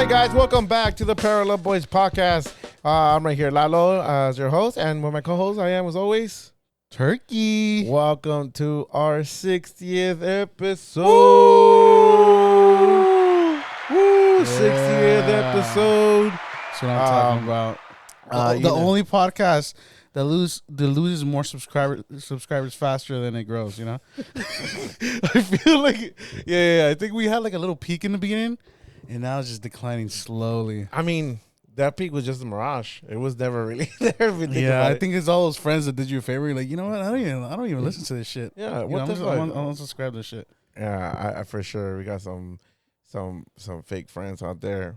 right, guys, welcome back to the Parallel Boys podcast. I'm right here, Lalo, as your host, and with my co-host, I am, as always, Turkey. Welcome to our 60th episode. Woo! 60th episode. That's what I'm talking about. The only podcast that loses more subscribers faster than it grows, you know? I feel like, yeah, I think we had like a little peak in the beginning, and now it's just declining slowly. I mean, that peak was just a mirage. It was never really there. Yeah, I think it's all those friends that did you a favor. You're like, you know what? I don't even listen to this shit. Yeah, you what know, the fuck? I don't subscribe to this shit. Yeah, I for sure. We got some fake friends out there.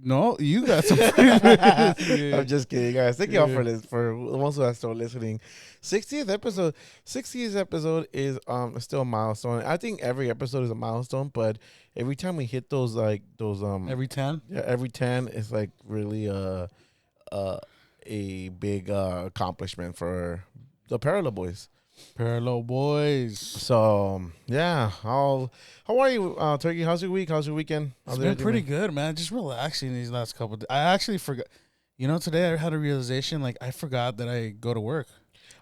No, you got some. I'm just kidding, guys. Thank y'all for this. For the ones who are still listening, 60th episode. 60th episode is still a milestone. I think every episode is a milestone, but every time we hit those Every 10. yeah, every 10 is like really a big accomplishment for the Parallel Boys. Parallel Boys. So yeah, how are you, Turkey? How's your week? How's your weekend? It's been pretty good, man. Just relaxing these last couple of days. I actually forgot. You know, today I had a realization. Like, I forgot that I go to work.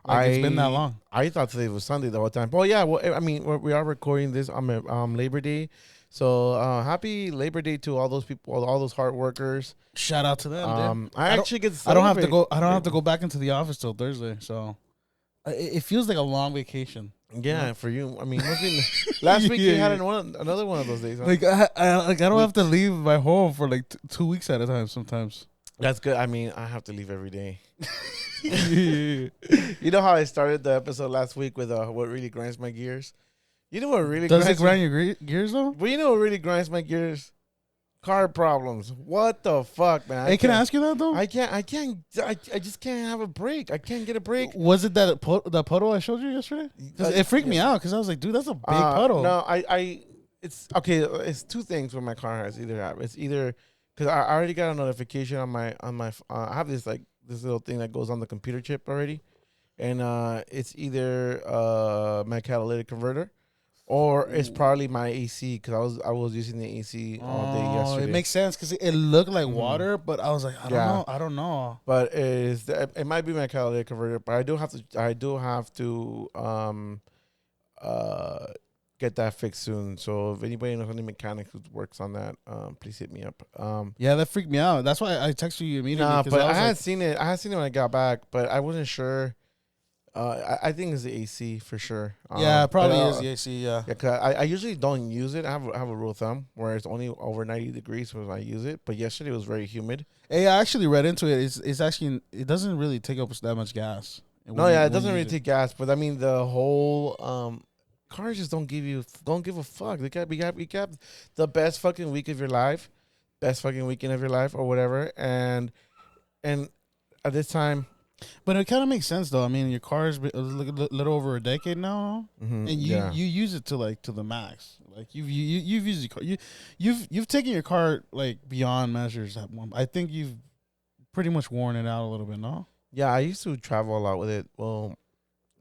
It's been that long. I thought today was Sunday the whole time. Well, yeah. Well, I mean, we are recording this on Labor Day. So happy Labor Day to all those people, all those hard workers. Shout out to them. I actually get. I don't have to go. I don't have to go back into the office till Thursday. So it feels like a long vacation. Yeah, for you. I mean, last week you had another one of those days. Huh? Like I don't have to leave my home for like 2 weeks at a time sometimes. That's good. I mean, I have to leave every day. You know how I started the episode last week with what really grinds my gears? You know what really does it grind your gears though? Well, you know what really grinds my gears? Car problems. What the fuck, man? Hey, can I ask you that though? I just can't have a break. I can't get a break. Was it that puddle I showed you yesterday? It freaked me out because I was like, dude, that's a big puddle. No, it's okay. It's two things with my car. It's either because I already got a notification on my I have this little thing that goes on the computer chip already, and it's either my catalytic converter. Or it's probably my AC because I was using the AC all day yesterday. It makes sense because it looked like water, but I was like, I don't know. But it might be my catalytic converter, but I do have to get that fixed soon. So if anybody knows any mechanic who works on that, please hit me up. Yeah, that freaked me out. That's why I texted you immediately. Nah, but I had seen it. I had seen it when I got back, but I wasn't sure. I think it's the AC for sure. Yeah, it probably is the AC. Yeah. Yeah, cause I usually don't use it. I have a rule of thumb where it's only over 90 degrees when I use it. But yesterday it was very humid. Hey, I actually read into it. It's actually it doesn't really take up that much gas. It doesn't really take gas. But I mean the whole cars just don't give a fuck. We got the best fucking week of your life, best fucking weekend of your life or whatever. And at this time. But it kind of makes sense though. I mean, your car is a little over a decade now, and you use it to the max. Like you've used your car. You've taken your car like beyond measures at one. I think you've pretty much worn it out a little bit, no? Yeah, I used to travel a lot with it. Well,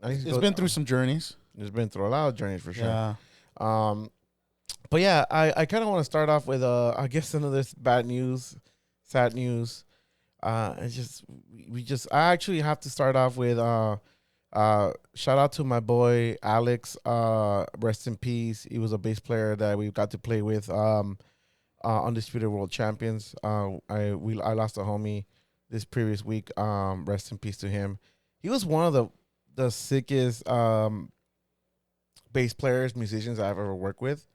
it's been through some journeys. It's been through a lot of journeys for sure. Yeah. But yeah, I kind of want to start off with I guess another sad news. I actually have to start off with shout out to my boy Alex. Rest in peace. He was a bass player that we got to play with. Undisputed World Champions. I lost a homie this previous week. Rest in peace to him. He was one of the sickest bass players, musicians I've ever worked with.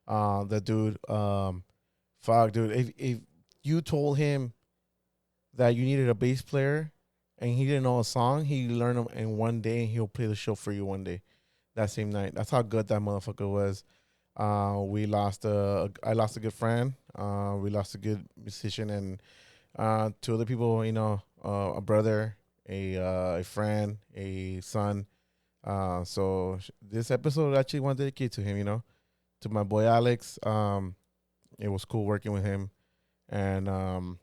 The dude, dude. If you told him that you needed a bass player and he didn't know a song, he learned them in one day and he'll play the show for you one day, that same night. That's how good that motherfucker was. I lost a good friend. We lost a good musician and two other people, you know, a brother, a friend, a son. So this episode actually want to dedicate to him, you know, to my boy Alex. It was cool working with him. And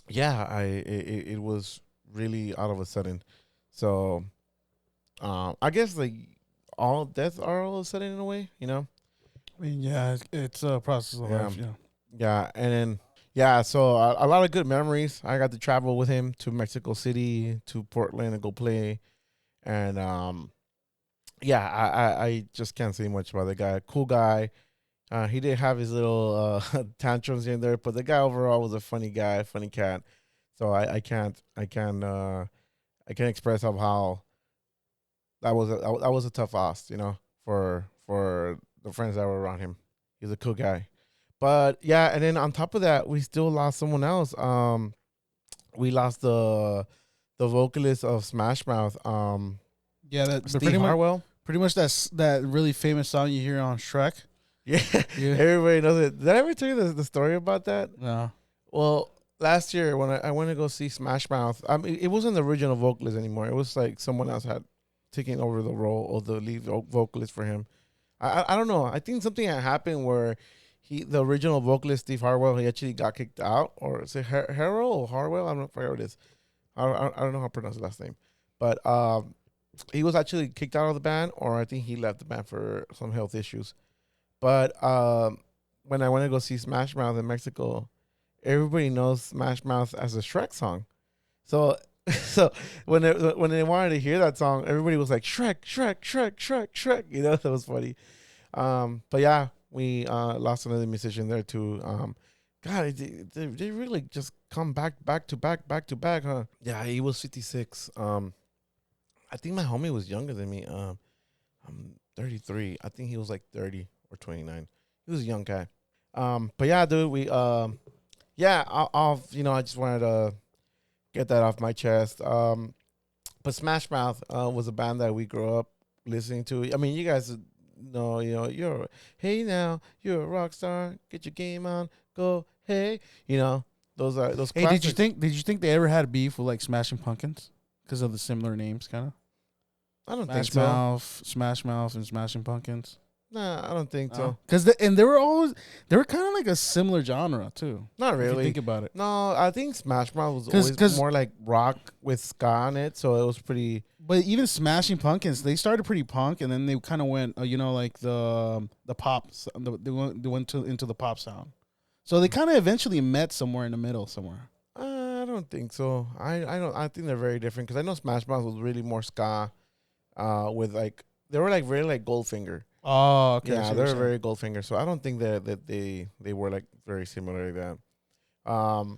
yeah, it was really out of a sudden. So I guess like all deaths are all of a sudden in a way, you know. I mean, yeah, it's a process of life. Yeah. Yeah, and then Yeah, so a lot of good memories. I got to travel with him to Mexico City, to Portland, and go play. And yeah, I just can't say much about the guy. Cool guy. He did have his little tantrums in there, but the guy overall was a funny guy, funny cat. So I can't express how that was a tough loss, you know, for the friends that were around him. He's a cool guy. But yeah, and then on top of that, we still lost someone else. We lost the vocalist of Smash Mouth, Yeah, that Steve Harwell. Pretty much that's that really famous song you hear on Shrek. Yeah, Yeah. everybody knows it. Did I ever tell you the story about that? No. Well, last year when I went to go see Smash Mouth, I mean, it wasn't the original vocalist anymore. It was like someone else had taken over the role of the lead vocalist for him. I don't know. I think something had happened where the original vocalist Steve Harwell, he actually got kicked out, or is it Harrell or Harwell? I don't know what it is. I don't know how to pronounce his last name, but he was actually kicked out of the band, or I think he left the band for some health issues. But when I went to go see Smash Mouth in Mexico, everybody knows Smash Mouth as a Shrek song. So so when they wanted to hear that song, everybody was like Shrek, Shrek, Shrek, Shrek, Shrek. You know, that was funny. But yeah, we lost another musician there too. God, they really just come back to back, huh? Yeah, he was 56. I think my homie was younger than me. I'm 33. I think he was like 30 or 29. He was a young guy. But yeah, dude, yeah, I just wanted to get that off my chest. But Smash Mouth was a band that we grew up listening to. I mean, you guys know, hey now, you're a rock star. Get your game on. Go, hey. You know, those classics. Hey, did you think they ever had beef with like Smashing Pumpkins because of the similar names, kind of? I don't think so. Smash Mouth, and Smashing Pumpkins. Nah, I don't think so. Because they were kind of like a similar genre too. Not really. If you think about it. No, I think Smash Mouth was always more like rock with ska on it, so it was pretty. But even Smashing Pumpkins, they started pretty punk, and then they kind of went, like the pop. They went into the pop sound. So they kind of eventually met somewhere in the middle, somewhere. I don't think so. I don't. I think they're very different because I know Smash Mouth was really more ska, with like they were like very like Goldfinger. Oh, okay. Yeah, they're very Goldfinger. So I don't think that they were like very similar to that.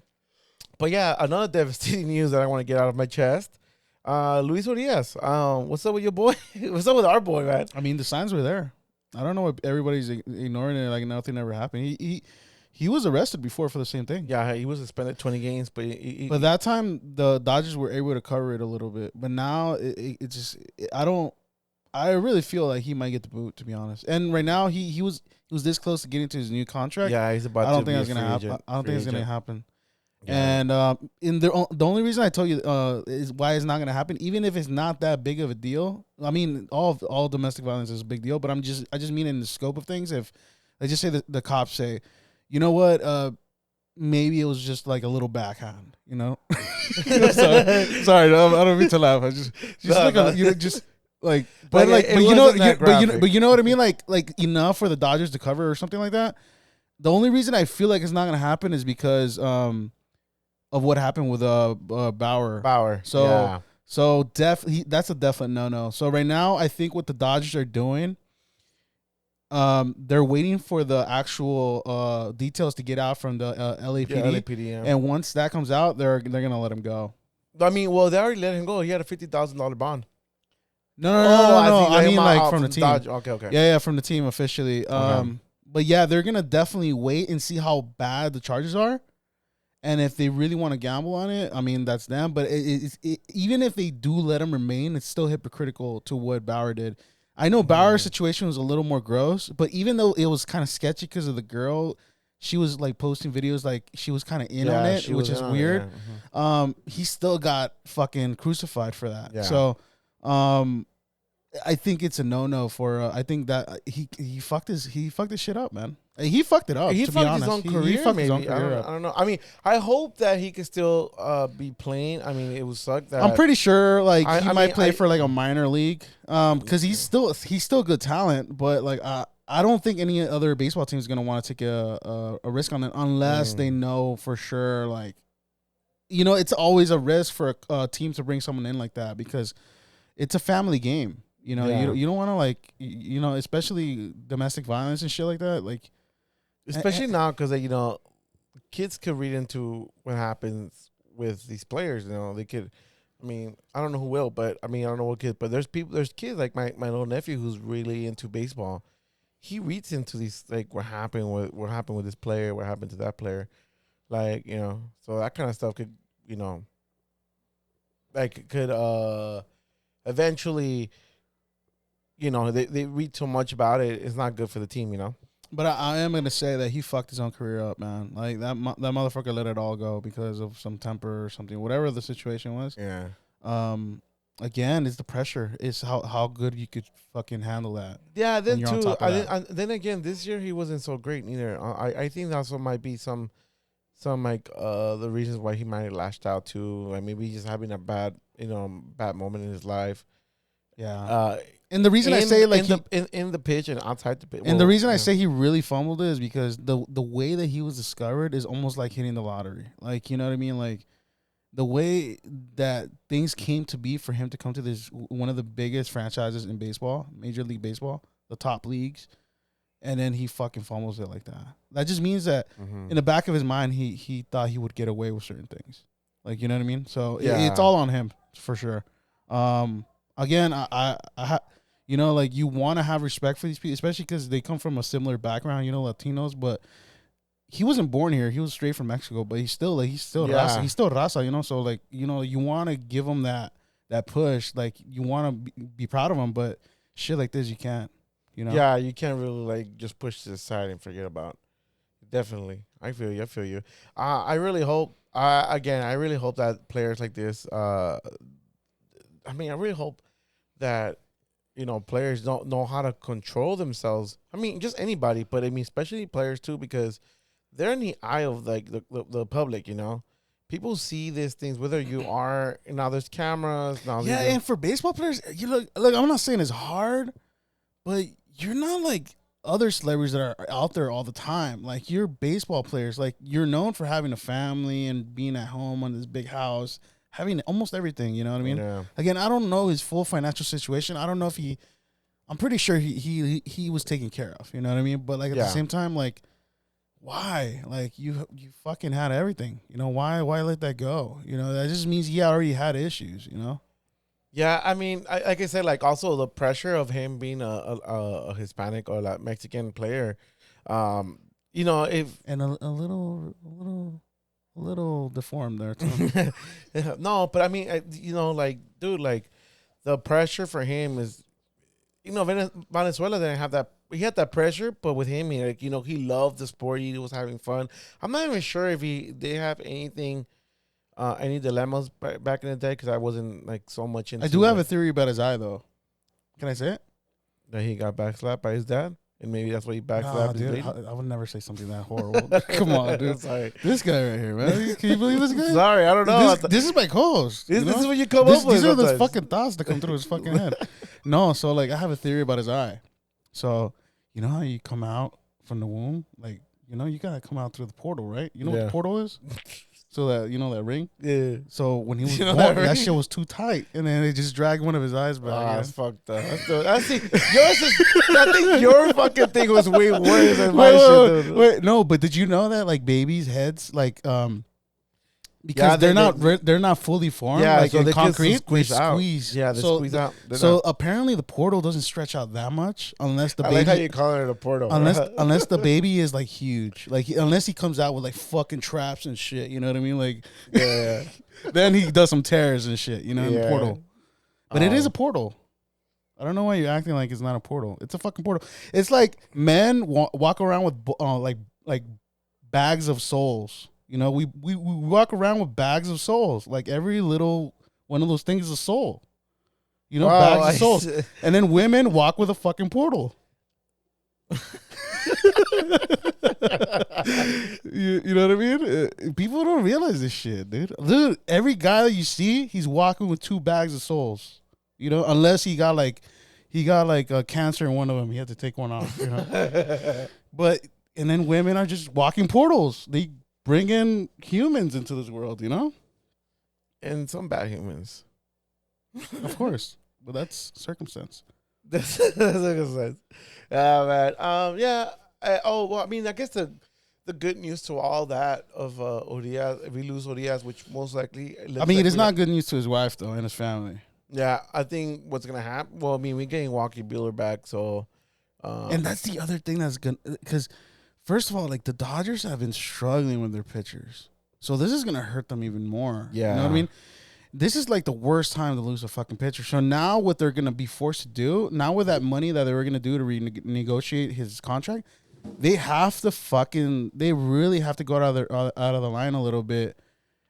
But yeah, another devastating news that I want to get out of my chest. Luis Urias. What's up with your boy? What's up with our boy, man? I mean, the signs were there. I don't know what everybody's ignoring it. Like nothing ever happened. He was arrested before for the same thing. Yeah, he was suspended 20 games, but that time the Dodgers were able to cover it a little bit. But now I really feel like he might get the boot, to be honest. And right now he was this close to getting to his new contract. Yeah, he's about. I don't think it's gonna happen. I don't think it's gonna happen. Yeah. And the only reason I told you is why it's not gonna happen, even if it's not that big of a deal. I mean, all domestic violence is a big deal, but I just mean in the scope of things. If let's just say the cops say, you know what, maybe it was just like a little backhand, you know. Sorry, I don't mean to laugh. I just like but you know what I mean, like enough for the Dodgers to cover or something like that. The only reason I feel like it's not gonna happen is because of what happened with Bauer. So that's a definite no. So right now I think what the Dodgers are doing, they're waiting for the actual details to get out from the LAPD. Yeah. And once that comes out, they're gonna let him go. I mean, well, they already let him go. He had a $50,000 bond. No. I mean, like from the team. Okay. Yeah, from the team officially. But yeah, they're gonna definitely wait and see how bad the charges are, and if they really want to gamble on it, I mean, that's them. But even if they do let him remain, it's still hypocritical to what Bauer did. I know Bauer's situation was a little more gross, but even though it was kind of sketchy because of the girl, she was like posting videos like she was kind of in on it, which is weird. Yeah. He still got fucking crucified for that. Yeah. So, I think it's a no for. I think that he fucked his shit up, man. He fucked it up. He fucked his own career. Maybe I don't know. I mean, I hope that he could still be playing. I mean, it would suck that. I'm pretty sure he might play for like a minor league. Because he's still good talent, but like I don't think any other baseball team is going to want to take a risk on it unless they know for sure, like, it's always a risk for a team to bring someone in like that because it's a family game. You don't want to, like, especially domestic violence and shit like that. Like, especially now because, kids could read into what happens with these players. They could. I mean, I don't know who will, but I don't know what kids. But there's kids like my little nephew who's really into baseball. He reads into these, like, what happened with this player, what happened to that player, like, so that kind of stuff could, like, could eventually, they read too much about it. It's not good for the team, But I am gonna say that he fucked his own career up, man. Like that motherfucker let it all go because of some temper or something, whatever the situation was. Yeah. Again, it's the pressure. It's how good you could fucking handle that. Yeah. Then too. Then again, this year he wasn't so great neither. I think that also might be some like the reasons why he might have lashed out too. Like maybe he's just having a bad moment in his life. Yeah. And the reason I say, like, in the pitch and outside the pitch, and the reason I say he really fumbled it is because the way that he was discovered is almost like hitting the lottery. Like, you know what I mean? Like, the way that things came to be for him to come to this one of the biggest franchises in baseball, Major League Baseball, the top leagues, and then he fucking fumbles it like that. That just means that in the back of his mind, he thought he would get away with certain things. Like, you know what I mean? So it's all on him for sure. Again, I like, you want to have respect for these people, especially because they come from a similar background, Latinos. But he wasn't born here; he was straight from Mexico. But he's still raza. He's still raza, So, like, you want to give him that push. Like, you want to be proud of him, but shit like this, you can't. Yeah, you can't really, like, just push to the side and forget about. Definitely, I feel you. I really hope. I really hope that players like this. I really hope that players don't know how to control themselves. Just anybody, but especially players too, because they're in the eye of, like, the public. People see these things, whether you are now. There's cameras now. Yeah, and for baseball players, look. I'm not saying it's hard, but you're not like other celebrities that are out there all the time. Like, you're baseball players. Like, you're known for having a family and being at home on this big house, having almost everything, you know what I mean? Yeah. Again, I don't know his full financial situation. I don't know if I'm pretty sure he was taken care of, you know what I mean? But, like, at the same time, like, why? Like, you fucking had everything, why let that go? That just means he already had issues, Yeah, like I said, like, also the pressure of him being a Hispanic or like Mexican player, if and a little deformed there too. No, but like, dude, like, the pressure for him is, Venezuela didn't have that. He had that pressure, but with him, he loved the sport. He was having fun. I'm not even sure if they have anything. Any dilemmas back in the day, because I wasn't, like, so much into. I do have a theory about his eye, though. Can I say it? That he got backslapped by his dad, and maybe that's why he backslapped his lady. I would never say something that horrible. Come on, dude. Sorry. This guy right here, man. Can you believe this guy? Sorry, I don't know. This is my co-host. This is what you come up with. These are the fucking thoughts that come through his fucking head. No, so, like, I have a theory about his eye. So, you know how you come out from the womb? Like, you gotta come out through the portal, right? You know what the portal is? So that, that ring? Yeah. So when he was born, that shit was too tight. And then they just dragged one of his eyes back. That's fucked up. I think your fucking thing was way worse than my shit. Wait, no, but did you know that, like, babies' heads, like, because they're not fully formed, like, so in concrete, squeeze out. Yeah, they squeeze out. So apparently the portal doesn't stretch out that much unless the baby. I like how you call it a portal. Unless the baby is, like, huge, like, unless he comes out with, like, fucking traps and shit. You know what I mean? Like, yeah. Then he does some tears and shit. In the portal. But it is a portal. I don't know why you're acting like it's not a portal. It's a fucking portal. It's like men walk around with like bags of souls. We walk around with bags of souls. Like, every little one of those things is a soul. Bags of souls. And then women walk with a fucking portal. you know what I mean? People don't realize this shit, dude. Dude, every guy that you see, he's walking with two bags of souls. Unless he got he got like a cancer in one of them. He had to take one off. But and then women are just walking portals. They bring in humans into this world, And some bad humans. Of course, but that's circumstance. That's circumstance. Man. Yeah. I mean, I guess the good news to all that of Urias, if we lose Urias, which most likely. I mean, it's not good news to his wife though and his family. Yeah, I think what's gonna happen. Well, I mean, we're getting Walker Buehler back, so. And that's the other thing that's good, because first of all, like the Dodgers have been struggling with their pitchers, so this is gonna hurt them even more. Yeah, you know what I mean. This is like the worst time to lose a fucking pitcher. So now what they're going to be forced to do, now with that money that they were going to do to renegotiate his contract, they really have to go out of the line a little bit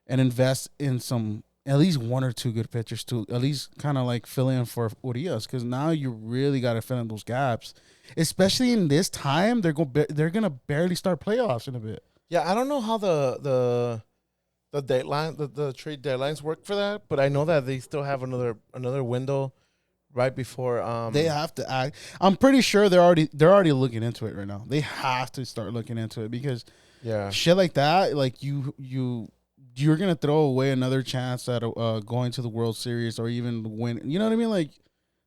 and invest in some, at least one or two good pitchers to at least kind of like fill in for Urias, because now you really got to fill in those gaps, especially in this time. They're going to barely start playoffs in a bit. Yeah, I don't know how the deadline, the trade deadlines work for that, but I know that they still have another window right before they have to act. I'm pretty sure they're already looking into it right now. They have to start looking into it, because shit like that, like you're gonna throw away another chance at going to the World Series or even win. You know what I mean? Like,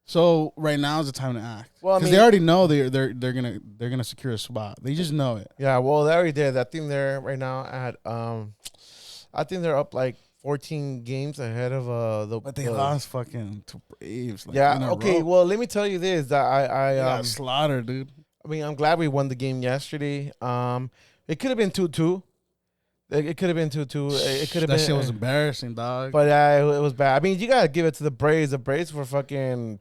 so right now is the time to act. Well, because they already know they're gonna secure a spot. They just know it. Yeah, well, they already did. I think they're right now at I think they're up like 14 games ahead of But they lost fucking to Braves. Like, yeah. Okay. Well, let me tell you this: that I got slaughtered, dude. I mean, I'm glad we won the game yesterday. It could have been 2-2. It could have been 2-2. It could have been. That shit was embarrassing, dog. But it was bad. I mean, you gotta give it to the Braves. The Braves were fucking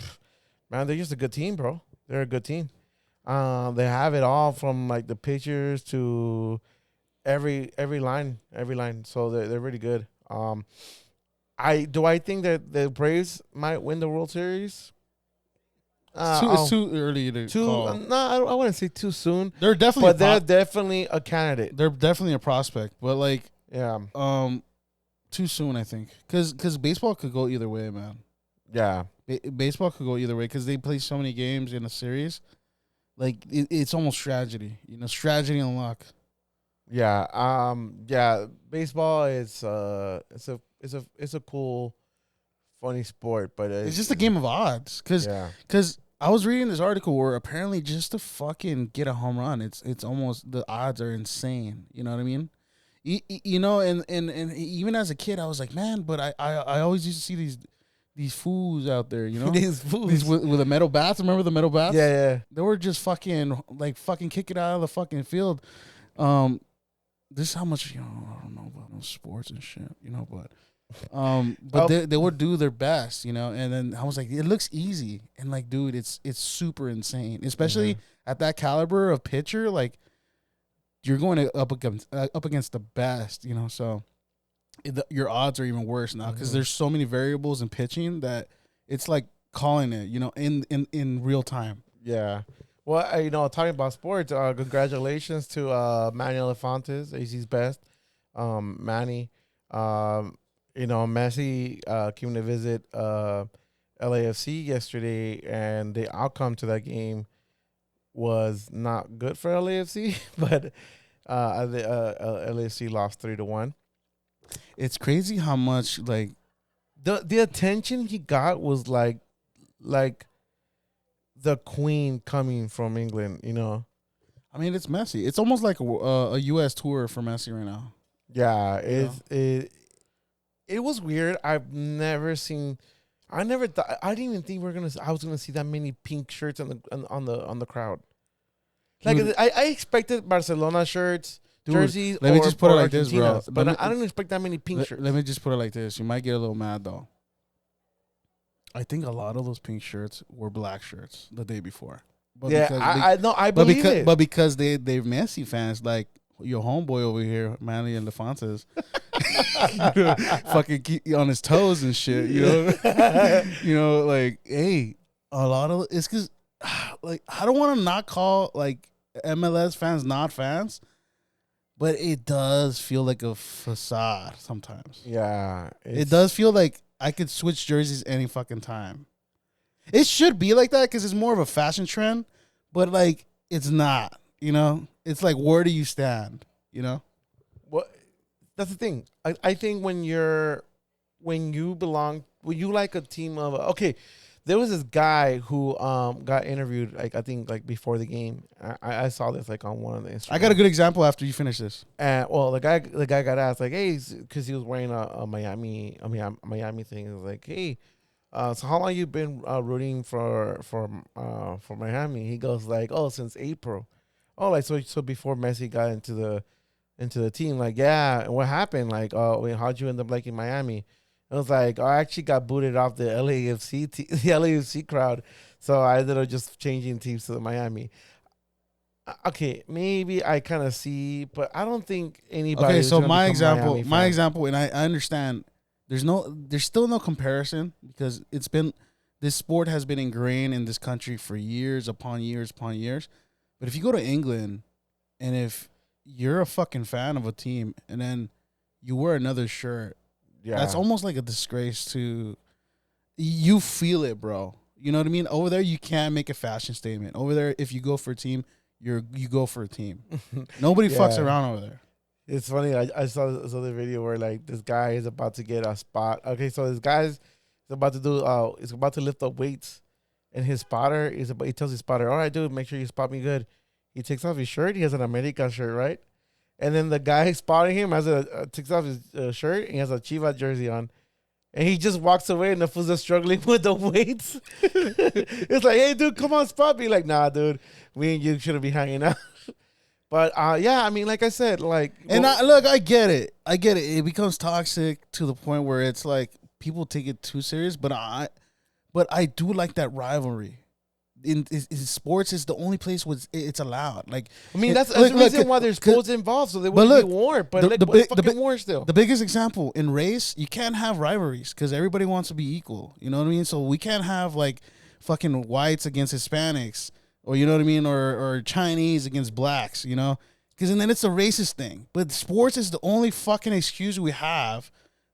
man. They're just a good team, bro. They're a good team. They have it all from like the pitchers to every line. So they're really good. I think that the Braves might win the World Series. It's too early to call. No, I wouldn't say too soon. They're definitely a candidate. They're definitely a prospect, but like, yeah, too soon, I think, because baseball could go either way, man. Yeah, baseball could go either way because they play so many games in a series. Like it's almost tragedy, tragedy and luck. Yeah, baseball is it's a cool, funny sport, but it's just a game of odds. Because I was reading this article where apparently just to fucking get a home run, it's almost, the odds are insane. You know what I mean? And even as a kid, I was like, man, but I always used to see these fools out there, these fools with the metal bats. Remember the metal bats? Yeah. They were just fucking kick it out of the fucking field. This is how much I don't know about sports and shit, but they would do their best, and then I was like, it looks easy, and like, dude, it's super insane, especially at that caliber of pitcher. Like, you're going up against the best, so your odds are even worse now because there's so many variables in pitching that it's like calling it, in real time. Yeah. Well, talking about sports, congratulations to Manny Elefantes, AC's best. Manny, Messi came to visit LAFC yesterday, and the outcome to that game was not good for LAFC, but LAFC lost 3-1. It's crazy how much like the attention he got was like the Queen coming from England, I mean, it's Messi. It's almost like a U.S. tour for Messi right now. Yeah, it was weird. I've never seen. I didn't even think I was gonna see that many pink shirts on the crowd. Like, dude, I expected Barcelona shirts, jerseys. Let me just put it like this, bro. But I didn't expect that many pink shirts. Let me just put it like this. You might get a little mad though. I think a lot of those pink shirts were black shirts the day before. But I believe it. But because they're Messi fans, like your homeboy over here, Manny and Elefantes, fucking keep on his toes and shit. Like, hey, a lot of it's because, like, I don't want to not call like MLS fans not fans, but it does feel like a facade sometimes. Yeah, it does feel like I could switch jerseys any fucking time. It should be like that because it's more of a fashion trend, but like it's not. You know, it's like where do you stand? You know. Well, that's the thing. I think when you like a team of okay, there was this guy who got interviewed like I think like before the game. I saw this like on one of the Instagram. I got a good example after you finish this. And well, the guy got asked like, hey, because he was wearing a Miami thing. He was like, hey, so how long you been rooting for Miami? He goes like, oh, since April. Oh, like so before Messi got into the team, like yeah. And what happened? Like, how'd you end up liking Miami? It was like I actually got booted off the the LAFC crowd, so I ended up just changing teams to the Miami. Okay, maybe I kind of see, but I don't think anybody. Okay, is so gonna become Miami my fan. example, and I understand. There's still no comparison because this sport has been ingrained in this country for years upon years upon years. But if you go to England, and if you're a fucking fan of a team, and then you wear another shirt, Yeah, that's almost like a disgrace to. You feel it, bro. You know what I mean? Over there, you can't make a fashion statement. Over there, if you go for a team, you go for a team. Nobody fucks around over there. It's funny. I saw the video where like this guy is about to get a spot. Okay, so this guy's about to do is about to lift up weights, and his spotter he tells his spotter, "All right, dude, make sure you spot me good." He takes off his shirt. He has an America shirt, right? And then the guy spotting him takes off his shirt and he has a Chivas jersey on. And he just walks away and the fool's just struggling with the weights. It's like, hey, dude, come on, spot me. Like, nah, dude, we and you shouldn't be hanging out. But, yeah, I mean, like I said, like. And I get it. It becomes toxic to the point where it's like people take it too serious. But I do like that rivalry. In sports is the only place where it's allowed. Like, I mean, that's the reason why there's sports involved, so they wouldn't be war. But fucking war still. The biggest example in race, you can't have rivalries because everybody wants to be equal. You know what I mean? So we can't have like fucking whites against Hispanics, or you know what I mean, or Chinese against blacks. You know, because then it's a racist thing. But sports is the only fucking excuse we have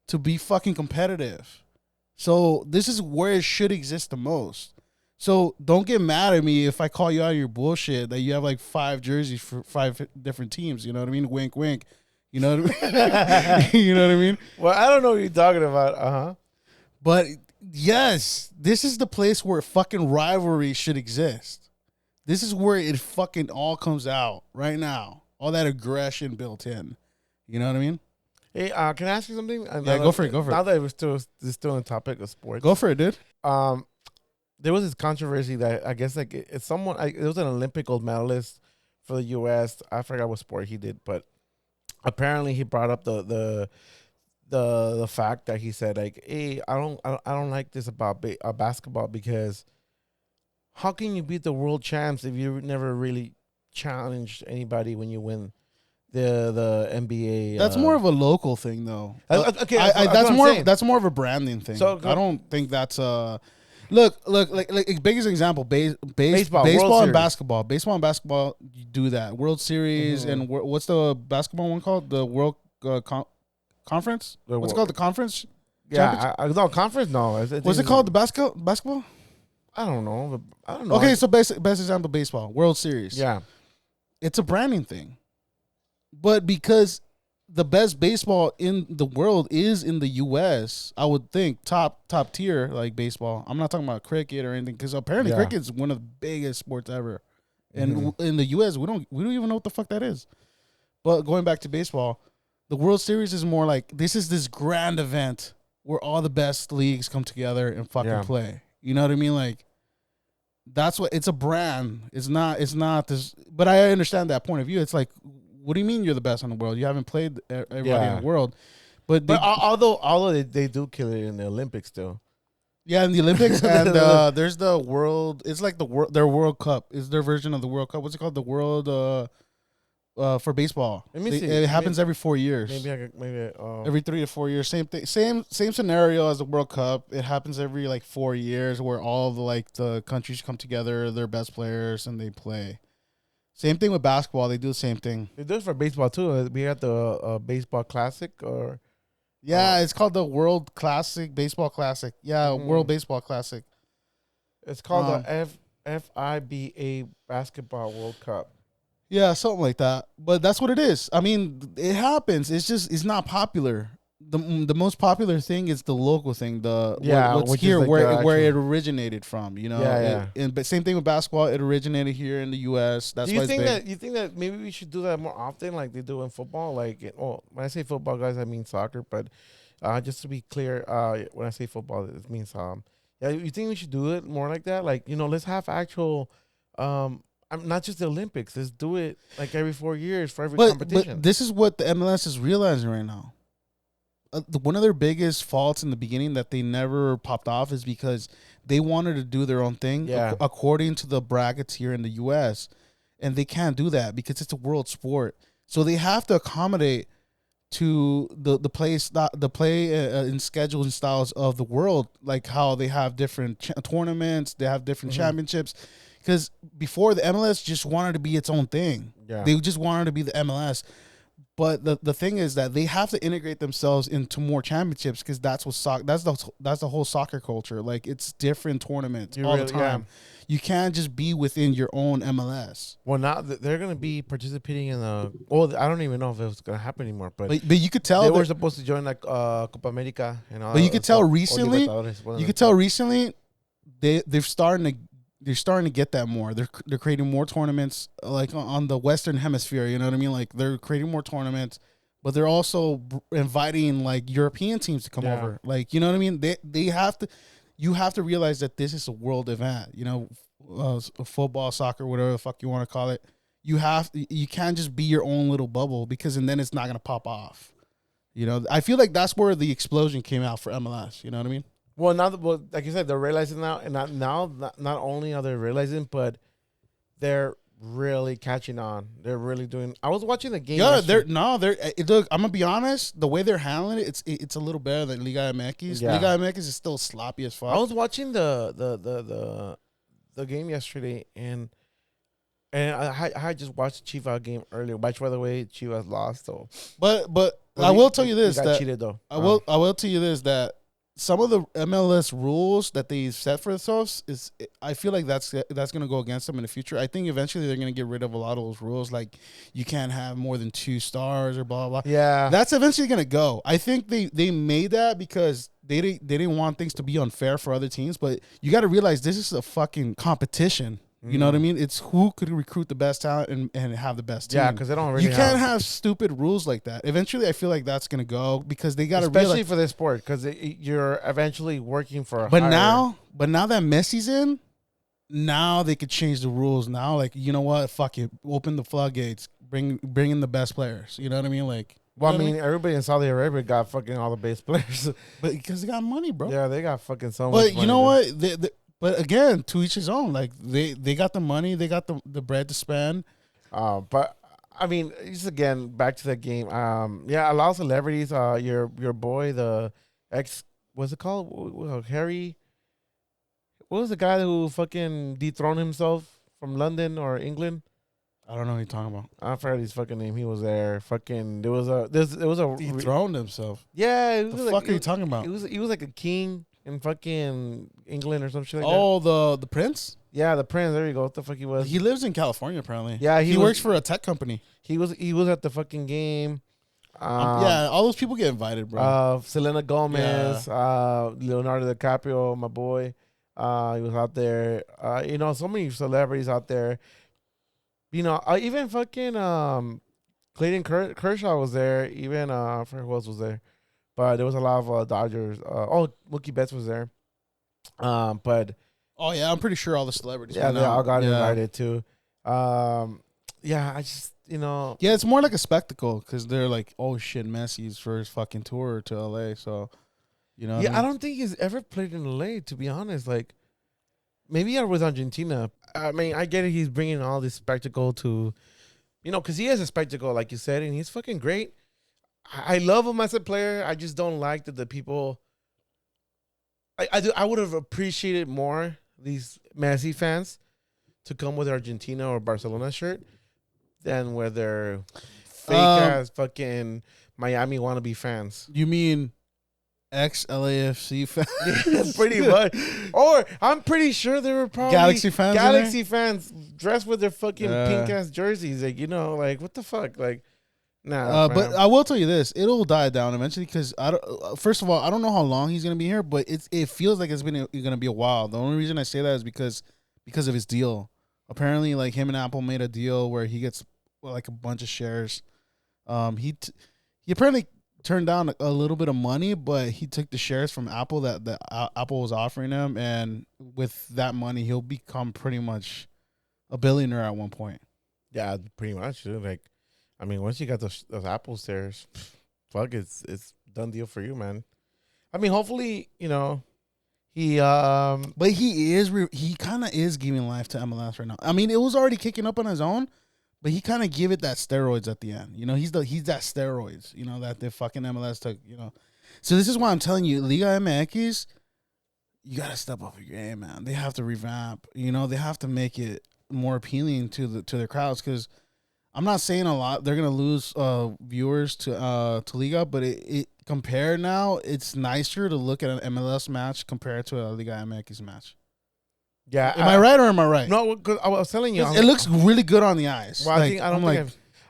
to be fucking competitive. So this is where it should exist the most. So don't get mad at me if I call you out of your bullshit that you have like 5 jerseys for 5 different teams. You know what I mean? Wink, wink. You know what I mean? You know what I mean? Well, I don't know what you're talking about. But yes, this is the place where fucking rivalry should exist. This is where it fucking all comes out right now. All that aggression built in. You know what I mean? Hey, can I ask you something? Yeah, go for it. Now that we're still on the topic of sports. Go for it, dude. There was this controversy that I guess like it's someone. It was an Olympic gold medalist for the U.S. I forgot what sport he did, but apparently he brought up the fact that he said like, "Hey, I don't like this about basketball because how can you beat the world champs if you never really challenged anybody when you win the NBA?" That's more of a local thing, though. Okay, that's more of a branding thing. So I don't think that's Look, like biggest example, baseball and basketball. Baseball and basketball, you do that. World Series and what's the basketball one called? The World Conference? What's it called? The conference? Yeah, no, conference, no. What's it called? The basketball? I don't know. I don't know. Okay, so best example, baseball. World Series. Yeah. It's a branding thing. But because the best baseball in the world is in the U.S., I would think top tier like baseball. I'm not talking about cricket or anything because apparently cricket's one of the biggest sports ever, and in the U.S. we don't even know what the fuck that is. But going back to baseball, the World Series is more like this grand event where all the best leagues come together and fucking play. You know what I mean? Like that's what it's a brand. It's not this. But I understand that point of view. It's like, what do you mean you're the best in the world? You haven't played everybody in the world. But although they do kill it in the Olympics still. Yeah, in the Olympics and there's the world. It's like their World Cup is their version of the World Cup. What's it called? The World for baseball. Let me see. It happens every 4 years. Every 3 to 4 years. Same thing. Same scenario as the World Cup. It happens every like 4 years where all the countries come together, their best players, and they play. Same thing with basketball. They do the same thing. They do it for baseball too. We had the baseball classic or. Yeah, it's called the World Classic Baseball Classic. Yeah, World Baseball Classic. It's called the FIBA Basketball World Cup. Yeah, something like that. But that's what it is. I mean, it happens. It's just it's not popular. The most popular thing is the local thing. What's which here is like where it originated from. You know. Yeah. But same thing with basketball. It originated here in the U.S. That's Do you why think it's big. that maybe we should do that more often, like they do in football? Like, well, when I say football, guys, I mean soccer. But just to be clear, when I say football, it means yeah. You think we should do it more like that? Like, let's have actual, not just the Olympics. Let's do it like every 4 years for every competition. But this is what the MLS is realizing right now. One of their biggest faults in the beginning that they never popped off is because they wanted to do their own thing according to the brackets here in the U.S. And they can't do that because it's a world sport. So they have to accommodate to the play and schedules and styles of the world, like how they have different tournaments, they have different championships. Because before, the MLS just wanted to be its own thing. Yeah. They just wanted to be the MLS. But the thing is that they have to integrate themselves into more championships because that's what that's the whole soccer culture. Like, it's different tournaments all the time. Yeah. You can't just be within your own MLS. Well, now they're going to be participating in the. Well, I don't even know if it's going to happen anymore. But you could tell they were supposed to join like Copa America and all. But you could tell recently. They're starting to get that more. They're creating more tournaments like on the Western Hemisphere. You know what I mean? Like, they're creating more tournaments, but they're also inviting like European teams to come over. Like, you know what I mean? They have to. You have to realize that this is a world event. You know, football, soccer, whatever the fuck you want to call it. You can't just be your own little bubble because and then it's not gonna pop off. You know, I feel like that's where the explosion came out for MLS. You know what I mean? Well, like you said, they're realizing now, and not only are they realizing, but they're really catching on. They're really doing. I was watching the game. Yeah, look, I'm gonna be honest. The way they're handling it, it's a little better than Liga MX. Yeah. Liga MX is still sloppy as fuck. I was watching the game yesterday, and I just watched the Chivas game earlier. Which, by the way, Chivas lost. So, but I will tell you this that cheated, though. I will tell you this that some of the MLS rules that they set for themselves I feel like that's going to go against them in the future. I think eventually they're going to get rid of a lot of those rules, like you can't have more than 2 stars or blah blah. Yeah, that's eventually going to go. I think they made that because they didn't want things to be unfair for other teams. But you got to realize this is a fucking competition. You know what I mean? It's who could recruit the best talent and have the best team. Yeah, because they don't really. You can't have stupid rules like that. Eventually, I feel like that's gonna go because they got to especially for this sport because you're eventually working for. But now that Messi's in, now they could change the rules. Now, like, you know what? Fuck it, open the floodgates. Bring in the best players. You know what I mean? Like, well, I mean, everybody in Saudi Arabia got fucking all the best players, but because they got money, bro. Yeah, they got fucking so much. But you know what? But again, to each his own. Like, they got the money, they got the bread to spend. But I mean, just again back to that game. Yeah, a lot of celebrities. Your boy, the what's it called? Harry. What was the guy who fucking dethroned himself from London or England? I don't know what you're talking about. I forgot his fucking name. He was there. Fucking there was a dethroned himself. Yeah, the fuck are you talking about? He was like a king in fucking England or some shit like that. Oh, the prince? Yeah, the prince. There you go. What the fuck he was? He lives in California apparently. Yeah, he works for a tech company. He was at the fucking game. Yeah, all those people get invited, bro. Selena Gomez, Leonardo DiCaprio, my boy. He was out there. So many celebrities out there. Even fucking Clayton Kershaw was there. Even I forget who else was there. But there was a lot of Dodgers. Mookie Betts was there. But I'm pretty sure all the celebrities. Yeah, they all got invited too. I just Yeah, it's more like a spectacle because they're like, oh shit, Messi's first fucking tour to LA. So, Yeah, I don't think he's ever played in LA. To be honest, like maybe I was Argentina. I mean, I get it. He's bringing all this spectacle to, because he has a spectacle, like you said, and he's fucking great. I love him as a player. I just don't like that the people. I would have appreciated more these Messi fans to come with Argentina or Barcelona shirt than with their fake ass fucking Miami wannabe fans. You mean ex-LAFC fans. Yeah, pretty much. Or I'm pretty sure they were probably Galaxy fans dressed with their fucking pink ass jerseys. Like, like what the fuck? Like, nah. But I will tell you this: it'll die down eventually. Because first of all, I don't know how long he's gonna be here, but it feels like it's gonna be a while. The only reason I say that is because of his deal. Apparently, like him and Apple made a deal where he gets like a bunch of shares. He apparently turned down a little bit of money, but he took the shares from Apple that Apple was offering him, and with that money, he'll become pretty much a billionaire at one point. Yeah, pretty much. Dude. Like, I mean, once you got those Apple shares, fuck, it's done deal for you, man. I mean, hopefully, he but he kind of is giving life to MLS right now. I mean, it was already kicking up on his own. But he kind of give it that steroids at the end. He's that steroids, that the fucking MLS took, So this is why I'm telling you, Liga MX, you got to step up your game, man. They have to revamp. They have to make it more appealing to their crowds, because I'm not saying a lot. They're going to lose viewers to Liga, but it compared now, it's nicer to look at an MLS match compared to a Liga MX match. Yeah, am I right or am I right? No, because I was telling you, it looks really good on the eyes. Well, I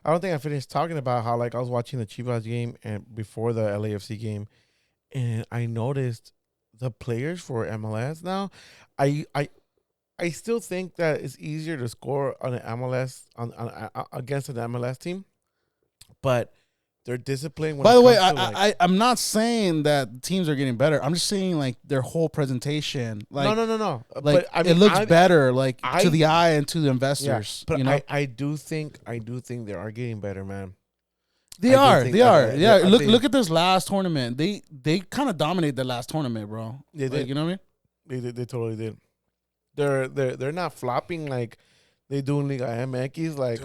don't think I finished talking about how I was watching the Chivas game and before the LAFC game, and I noticed the players for MLS now. I still think that it's easier to score on an MLS against an MLS team, but they're disciplined. By the way, I'm not saying that teams are getting better. I'm just saying like their whole presentation. Like, no. Like, but I mean, it looks better, like to the eye and to the investors. Yeah, but I do think they are getting better, man. They are. Yeah, look at this last tournament. They kind of dominated the last tournament, bro. They did. You know what I mean? They totally did. They're not flopping like they do in Liga MX. Like,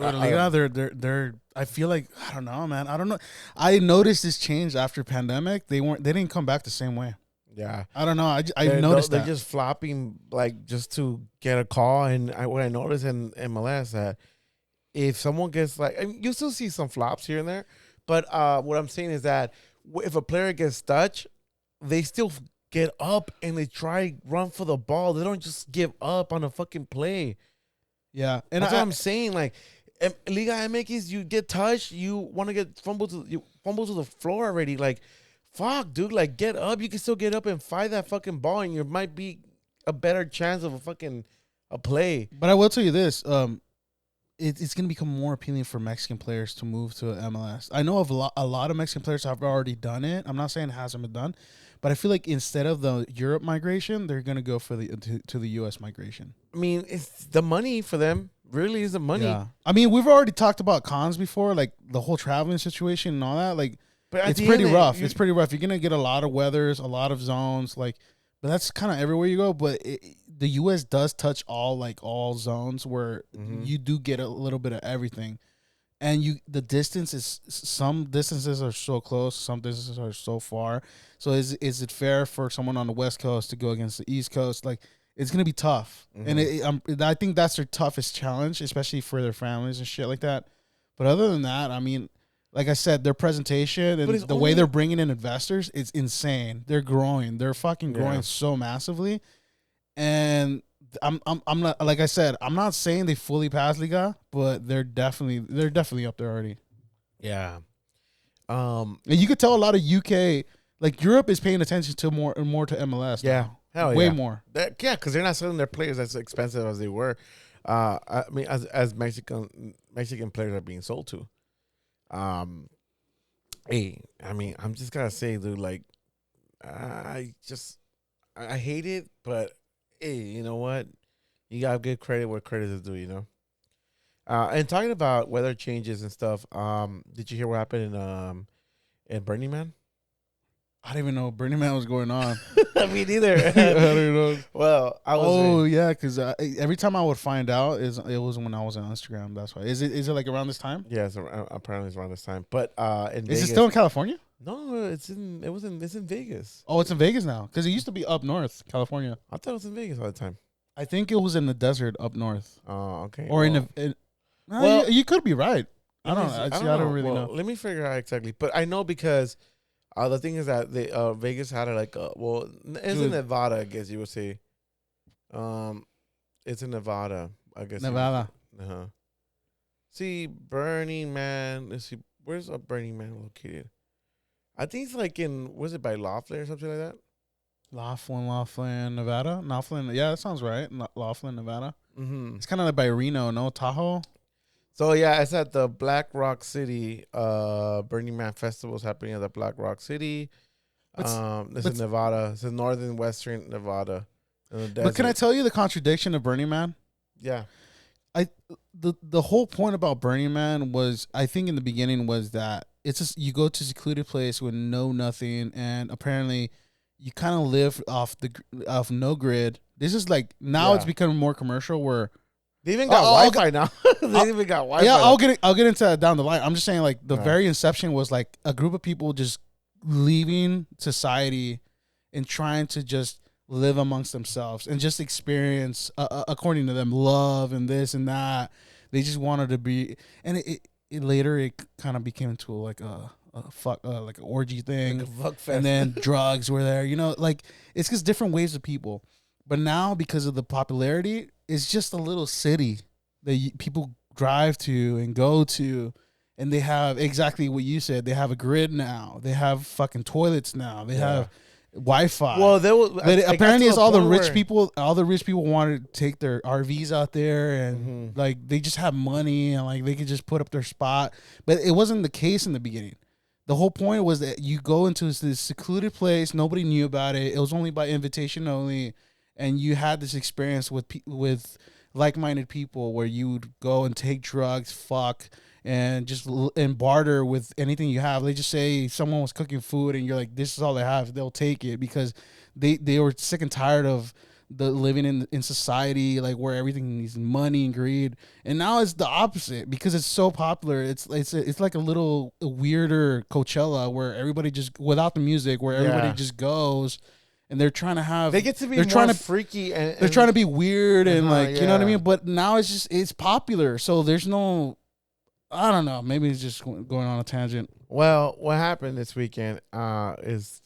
they're. I feel like, I don't know, man. I don't know. I noticed this change after pandemic. They didn't come back the same way. Yeah, I don't know. I noticed they're just flopping like just to get a call. And what I noticed in MLS that if someone gets you still see some flops here and there, but what I'm saying is that if a player gets touched, they still get up and they try run for the ball. They don't just give up on a fucking play. Yeah, and that's what I'm saying. Like, Liga MX, you get touched, you want to get fumbled to the floor already. Like, fuck, dude. Like, get up. You can still get up and fight that fucking ball, and you might be a better chance of a play. But I will tell you this: it's going to become more appealing for Mexican players to move to MLS. I know of a lot of Mexican players have already done it. I'm not saying it hasn't been done, but I feel like instead of the Europe migration, they're going to go for to the US migration. I mean, it's the money for them. Really is the money. Yeah. I mean, we've already talked about cons before, like the whole traveling situation and all that. Like, but it's pretty rough. It's pretty rough. You're going to get a lot of weathers, a lot of zones, but that's kind of everywhere you go. But the U.S. does touch all zones where you do get a little bit of everything. And the distance is, some distances are so close, some distances are so far. So is it fair for someone on the West Coast to go against the East Coast? Like, it's going to be tough. And I think that's their toughest challenge, especially for their families and shit like that. But other than that, I mean, like I said, their presentation and the way they're bringing in investors, it's insane. They're growing. They're fucking growing so massively. And I'm not, like I said, I'm not saying they fully passed Liga, but they're definitely up there already. Yeah. And you could tell a lot of UK, like Europe is paying attention to more to MLS. Yeah. Now. Hell way yeah. more. Yeah, because they're not selling their players as expensive as they were. I mean, as Mexican players are being sold to. Hey, I mean, I'm just gonna say, dude, like, I hate it, but hey, you know what? You gotta give credit where credit is due, you know. And talking about weather changes and stuff, did you hear what happened in Burning Man? I didn't even know Burning Man was going on. Me neither. I don't know. Well, I was. Oh yeah, because every time I would find out, it was when I was on Instagram. That's why. Is it like around this time? Yeah, apparently it's around this time. But in is Vegas, it still in California? No, it's in Vegas. Oh, it's in Vegas now because it used to be up north, California. I thought it was in Vegas all the time. I think it was in the desert up north. Oh, okay. Or well, you could be right. I don't know. I don't really know. Let me figure out exactly. But I know because The thing is that they Vegas had it's in Nevada, I guess you would say. It's in Nevada, I guess. Nevada. See, Burning Man. Let's see, where's a Burning Man located? I think it's like was it by Laughlin or something like that? Laughlin, Nevada. Laughlin, yeah, that sounds right. Laughlin, Nevada. Mm-hmm. It's kind of like by Reno, no Tahoe. So yeah, it's at the Black Rock City. Burning Man Festival is happening at the Black Rock City. This is Nevada. It's in northern western Nevada. But can I tell you the contradiction of Burning Man? Yeah. The whole point about Burning Man was, I think in the beginning, was that it's just you go to a secluded place with nothing, and apparently you kind of live off no grid. This is like now it's becoming more commercial where they even got Wi-Fi now. They even got Wi-Fi. Yeah, I'll get into that down the line. I'm just saying, like, the very inception was like a group of people just leaving society and trying to just live amongst themselves and just experience, according to them, love and this and that. They just wanted to be, and it later kind of became into like a like an orgy thing, like a fuck fest. And then drugs were there. You know, like it's just different waves of people. But now, because of the popularity, it's just a little city that people drive to and go to, and they have exactly what you said. They have a grid now. They have fucking toilets now. They have Wi-Fi. Well, there was apparently it's all the rich people. All the rich people wanted to take their RVs out there, and like they just have money and like they could just put up their spot. But it wasn't the case in the beginning. The whole point was that you go into this secluded place. Nobody knew about it. It was only by invitation only. And you had this experience with like-minded people where you would go and take drugs, fuck, and just and barter with anything you have. They just say someone was cooking food and you're like, this is all they have. They'll take it because they were sick and tired of the living in society, like where everything needs money and greed. And now it's the opposite because it's so popular. It's like a little weirder Coachella where everybody just, without the music, where everybody just goes. And they're trying to have. They get to be more freaky, and they're trying to be weird and like you know what I mean. But now it's popular, so there's no. I don't know. Maybe it's just going on a tangent. Well, what happened this weekend is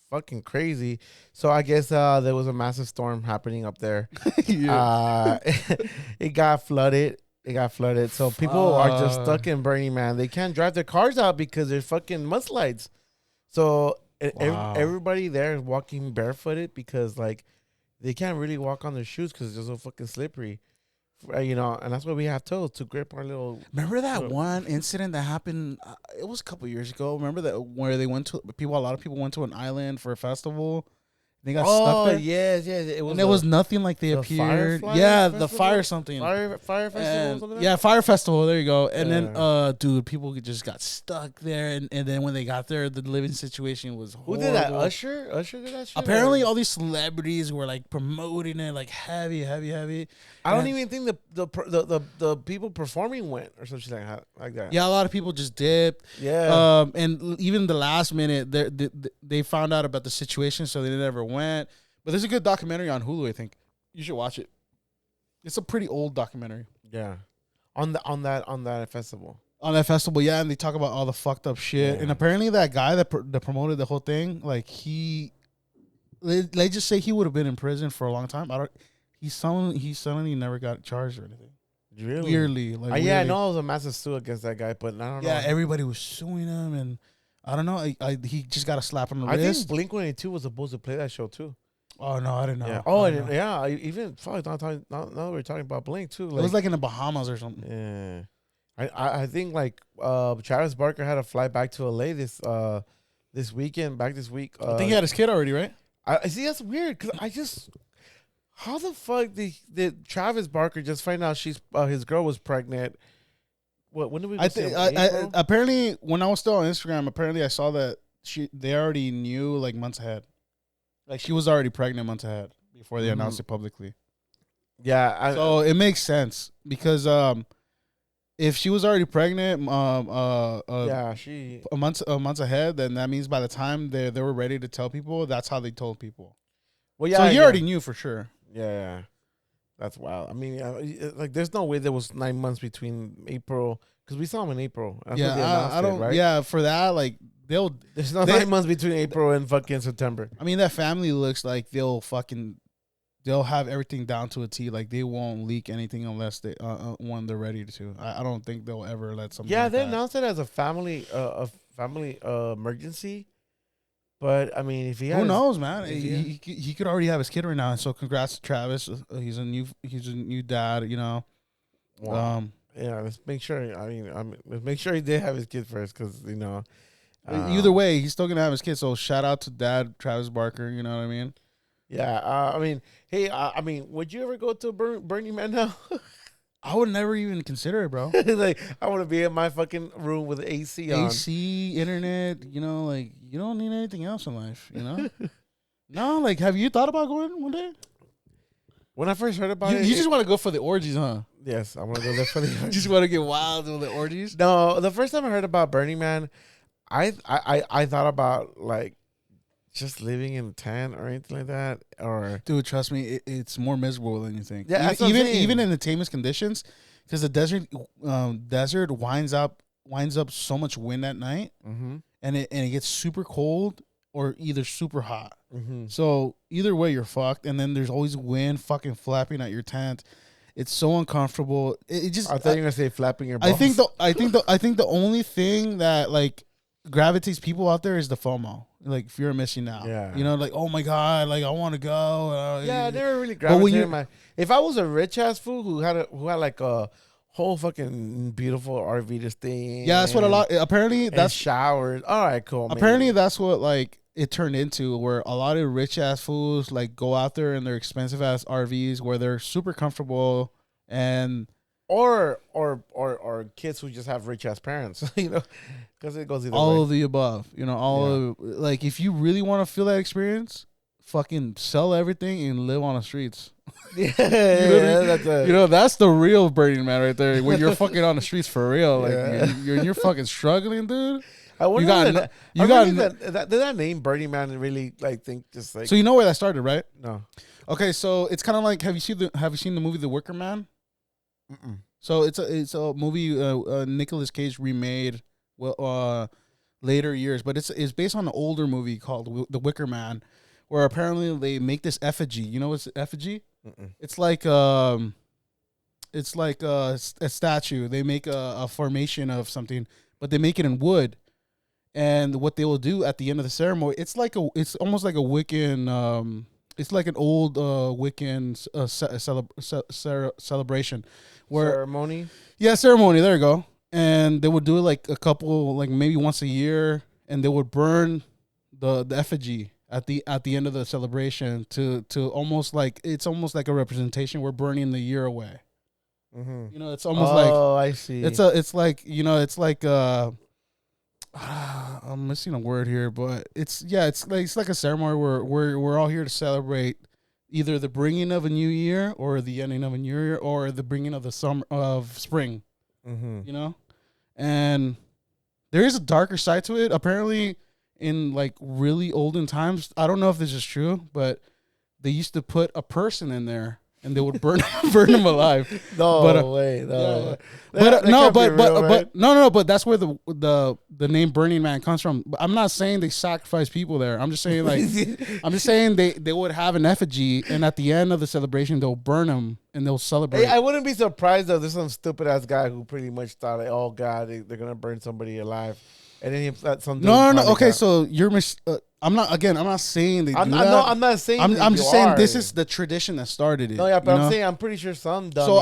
fucking crazy. So I guess there was a massive storm happening up there. It got flooded. So people are just stuck in Burning Man. They can't drive their cars out because there's fucking mudslides. So. Everybody there is walking barefooted because like they can't really walk on their shoes because they're so fucking slippery, you know. And that's why we have toes to grip our little. Remember that one incident that happened? It was a couple years ago. Remember that where they went to a lot of people went to an island for a festival. They got stuck there. Yes. It was. And it was nothing like they appeared. Yeah, festival? The fire something. Fire festival. Something like yeah, fire festival. There you go. And then, dude, people just got stuck there. And then when they got there, the living situation was horrible. Who did that? Usher did that shit. Apparently, all these celebrities were like promoting it, like heavy. I don't even think the people performing went or something like that. Yeah, a lot of people just dipped. Yeah. And even the last minute, they found out about the situation, so they never went. But there's a good documentary on Hulu. I think you should watch it. It's a pretty old documentary. Yeah. On that festival. On that festival, yeah, and they talk about all the fucked up shit. Yeah. And apparently, that guy that promoted the whole thing, like they just say he would have been in prison for a long time. He suddenly never got charged or anything. Really? Weirdly, like yeah, I know it was a massive suit against that guy, but I don't know. Yeah, everybody was suing him, and I don't know. He just got a slap on the wrist. I think Blink-182 was supposed to play that show too. Oh no, I didn't know. Yeah. Oh, yeah. Even now that we're talking about Blink too. Like, it was like in the Bahamas or something. Yeah. I think like Travis Barker had to fly back to LA this weekend. Back this week. I think he had his kid already, right? I see. That's weird because how the fuck did Travis Barker just find out his girl was pregnant? What? When did we? I apparently when I was still on Instagram, apparently I saw that they already knew like months ahead. Like she was already pregnant months ahead before they announced it publicly. Yeah, so it makes sense because if she was already pregnant, months ahead, then that means by the time they were ready to tell people, that's how they told people. Well, yeah, so he already knew for sure. Yeah, that's wild. I mean, like, there's no way there was 9 months between April because we saw him in April. That's I don't. Right? Yeah, for that, like There's no 9 months between April and fucking September. I mean, that family looks like they'll have everything down to a T. Like they won't leak anything unless they when they're ready to. I don't think they'll ever let something. Yeah, like they that. announced it as a family emergency. But I mean, if he has, who knows, man? He could already have his kid right now. So congrats to Travis. He's a new dad. You know. Wow. Yeah, let's make sure. Let's make sure he did have his kid first, because you know. Either way, he's still gonna have his kid. So shout out to Dad Travis Barker. You know what I mean? Yeah. I mean, hey. I mean, would you ever go to Burning Man now? I would never even consider it, bro. Like, I want to be in my fucking room with AC on. AC, internet. You know, like you don't need anything else in life. You know? No, like, have you thought about going one day? When I first heard about it, you just want to go for the orgies, huh? Yes, I want to go there for the orgies. You just want to get wild with the orgies? No, the first time I heard about Burning Man, I thought about like just living in a tent or anything like that. Or dude, trust me, it's more miserable than you think. Yeah, even in the tamest conditions, because the desert winds up so much wind at night, and it gets super cold or either super hot. So either way, you're fucked. And then there's always wind fucking flapping at your tent. It's so uncomfortable. It just. I thought you were gonna say flapping your balls. I think the only thing that like gravitates people out there is the FOMO. Like fear of missing out. Yeah. You know, like, oh my God, like I want to go. Yeah, I never really gravitated. If I was a rich ass fool who had like a whole fucking beautiful RV to stay in. Yeah, that's what a lot. Apparently, that's showers. All right, cool. Apparently, that's what like it turned into, where a lot of rich ass fools like go out there in their expensive ass RVs where they're super comfortable, and or kids who just have rich ass parents, you know, because it goes either all way. of the above, you know, of like if you really want to feel that experience, fucking sell everything and live on the streets. Yeah, that's the real Burning Man right there. When you're fucking on the streets for real, like you're fucking struggling, dude. I wonder did that name Burning Man really like think just like. So you know where that started, right? No. Okay, so it's kind of like have you seen the movie The Wicker Man? Mm-mm. So it's a movie Nicolas Cage remade later years, but it's based on an older movie called The Wicker Man, where apparently they make this effigy. You know what's effigy? Mm-mm. It's like a statue. They make a formation of something, but they make it in wood. And what they will do at the end of the ceremony, it's almost like a Wiccan. It's like an old Wiccan celebration, ceremony. Yeah, ceremony. There you go. And they would do it like a couple, like maybe once a year, and they would burn the effigy at the end of the celebration to almost like it's almost like a representation. We're burning the year away. Mm-hmm. You know, it's almost like I see. It's like you know, it's like I'm missing a word here, but it's like a ceremony where we're all here to celebrate either the bringing of a new year or the ending of a new year or the bringing of the summer of spring. Mm-hmm. You know, and there is a darker side to it. Apparently, in like really olden times, I don't know if this is true, but they used to put a person in there. And they would burn them alive. Way. But that's where the name Burning Man comes from. But I'm not saying they sacrifice people there. I'm just saying they would have an effigy, and at the end of the celebration they'll burn them and they'll celebrate. Hey, I wouldn't be surprised though. There's some stupid ass guy who pretty much thought, like, oh God, they're gonna burn somebody alive, and then no. Okay, so you're I'm not saying they do that. No, I'm not saying. I'm just saying this is the tradition that started it. No, yeah, but I'm saying I'm pretty sure some dumb. So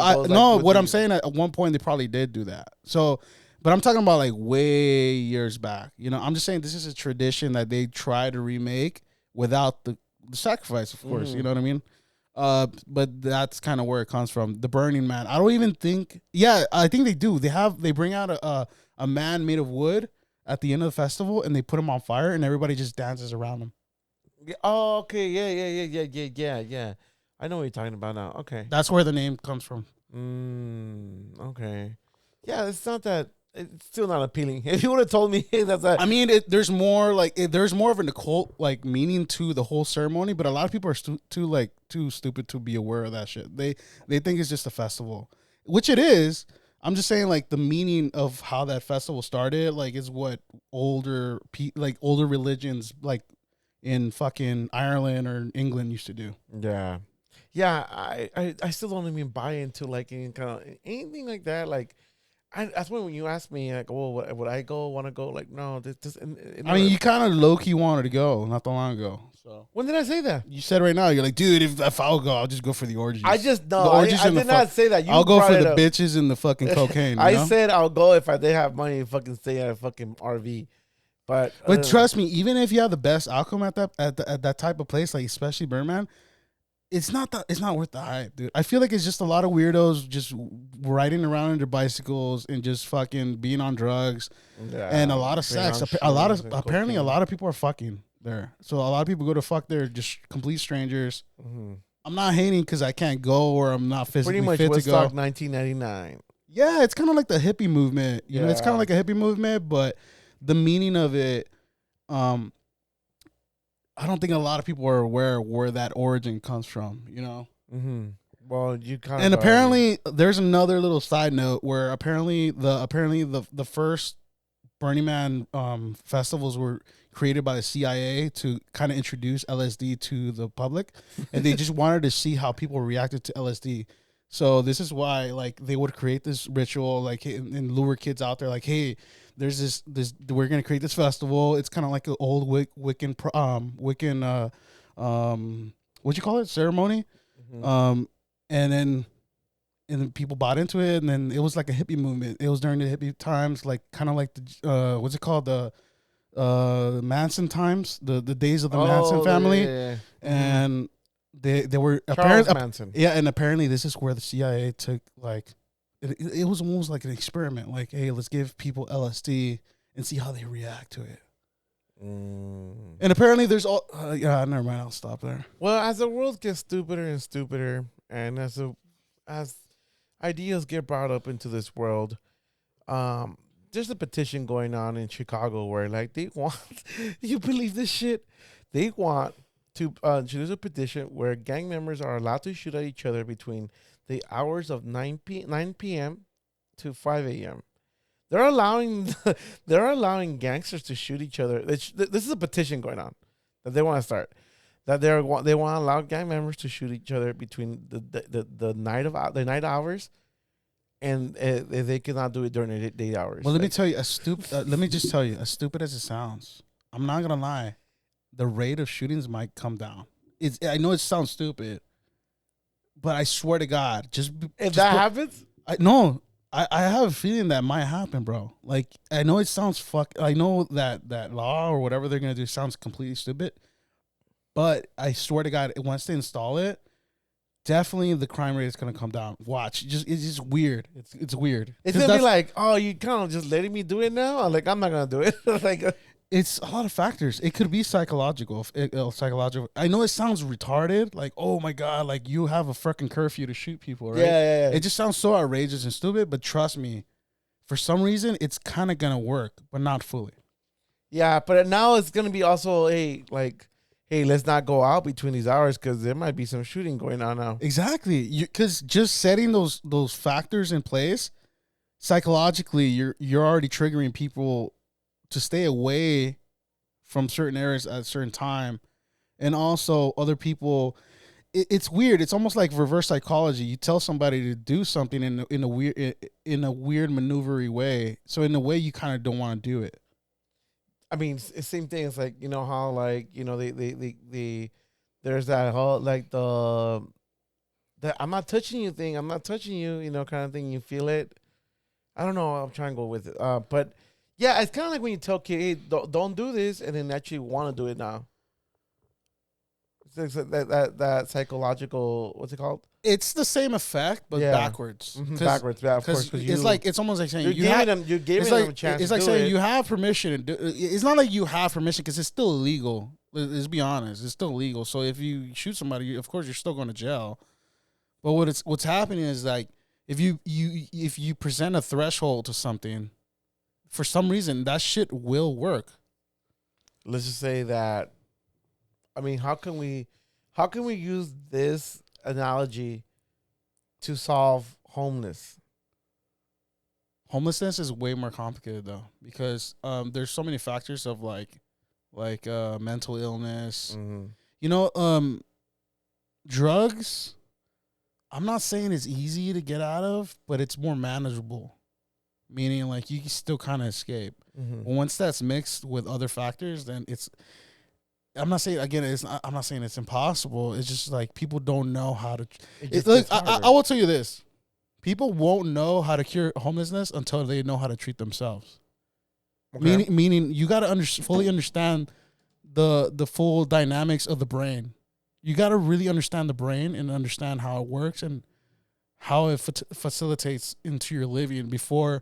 what I'm saying at one point they probably did do that. So, but I'm talking about like way years back. You know, I'm just saying this is a tradition that they try to remake without the sacrifice, of course. You know what I mean? But that's kind of where it comes from. The Burning Man. I don't even think. Yeah, I think they do. They bring out a man made of wood at the end of the festival, and they put him on fire, and everybody just dances around him. Oh, okay, yeah. I know what you're talking about now. Okay, that's where the name comes from. Okay, yeah, it's still not appealing. If you would have told me that's that, I mean, there's more of an occult like meaning to the whole ceremony, but a lot of people are too stupid to be aware of that shit. They think it's just a festival, which it is. I'm just saying, like, the meaning of how that festival started, like, is what older religions, like, in fucking Ireland or England used to do. Yeah. Yeah, I still don't even buy into like any kind of anything like that. Like, that's when you ask me like, oh, would I go? Want to go? Like, no, this I mean, you kind of low key wanted to go not that long ago. So when did I say that? you said right now, you're like, dude, if I'll go, I'll just go for the orgies. I just no, the orgies I did not say that. I'll go for the bitches and the fucking cocaine. I said I'll go if I did have money to fucking stay at a fucking RV. But trust me, even if you have the best outcome at that type of place, like especially Birdman, it's not worth the hype, dude. I feel like it's just a lot of weirdos just riding around on their bicycles and just fucking being on drugs, and a lot of sex. Apparently a lot of people are fucking there. So a lot of people go to fuck there, just complete strangers. Mm-hmm. I'm not hating because I can't go or I'm not physically fit to go. Woodstock 1999. Yeah, it's kind of like the hippie movement. You know, it's kind of like a hippie movement, but the meaning of it, I don't think a lot of people are aware where that origin comes from, you know? Mm-hmm. Well, you kind and apparently there's another little side note where apparently the first Burning Man festivals were created by the CIA to kind of introduce LSD to the public, and they just wanted to see how people reacted to LSD. So this is why, like, they would create this ritual, like, and lure kids out there, like, hey, there's this we're gonna create this festival. It's kind of like an old Wiccan what you call it, ceremony, and then people bought into it, and then it was like a hippie movement. It was during the hippie times, like kind of like the what's it called, the Manson times, the days of the Manson family, and they were apparently Manson. Yeah, and apparently this is where the CIA took like. It was almost like an experiment. Like, hey, let's give people LSD and see how they react to it. Mm. And apparently there's all... never mind. I'll stop there. Well, as the world gets stupider and stupider, and as ideas get brought up into this world, there's a petition going on in Chicago where, like, they want... you believe this shit? They want to... there's a petition where gang members are allowed to shoot at each other between... the hours of 9 p.m. to 5 a.m. They're allowing gangsters to shoot each other. This is a petition going on that they want to start. That they want to allow gang members to shoot each other between the night hours, and they cannot do it during the day hours. Well, let me tell you, let me just tell you, as stupid as it sounds, I'm not gonna lie, the rate of shootings might come down. I know it sounds stupid. But I swear to God, happens, I have a feeling that might happen, bro. Like, I know it sounds I know that law or whatever they're gonna do sounds completely stupid, but I swear to God, once they install it, definitely the crime rate is gonna come down. Watch, it's just weird. It's weird. It's gonna be like, oh, you kind of just letting me do it now. Like, I'm not gonna do it. Like. It's a lot of factors. It could be psychological. I know it sounds retarded. Like, oh my God, like you have a freaking curfew to shoot people, right? Yeah. It just sounds so outrageous and stupid. But trust me, for some reason, it's kind of gonna work, but not fully. Yeah, but now it's gonna be also hey, let's not go out between these hours because there might be some shooting going on now. Exactly, because just setting those factors in place, psychologically, you're already triggering people to stay away from certain areas at a certain time. And also other people, it's weird. It's almost like reverse psychology. You tell somebody to do something in a weird maneuvery way. So in a way you kind of don't want to do it. I mean, it's same thing. It's like, you know how, like, you know, they there's that whole, like, the I'm not touching you thing. I'm not touching you, you know, kind of thing. You feel it. I don't know. I'm trying to go with it. But yeah, it's kind of like when you tell kids, hey, don't do this, and then actually want to do it now. It's that psychological, what's it called? It's the same effect, but backwards. Mm-hmm. Backwards, yeah, of course. It's almost like saying you're giving them a chance. It's like saying you have permission. It's not like you have permission because it's still illegal. Let's be honest, it's still illegal. So if you shoot somebody, of course you're still going to jail. But what's happening is, like, if you present a threshold to something, for some reason, that shit will work. Let's just say that. I mean, how can we use this analogy to solve homelessness? homelessness is way more complicated though, because there's so many factors of like mental illness. Mm-hmm. You know, drugs. I'm not saying it's easy to get out of, but it's more manageable. Meaning, like, you can still kind of escape. Mm-hmm. But once that's mixed with other factors, then it's. I'm not saying again. I'm not saying it's impossible. It's just like people don't know how to. I will tell you this: people won't know how to cure homelessness until they know how to treat themselves. Okay. Meaning, you got to fully understand the full dynamics of the brain. You got to really understand the brain and understand how it works and how it facilitates into your living before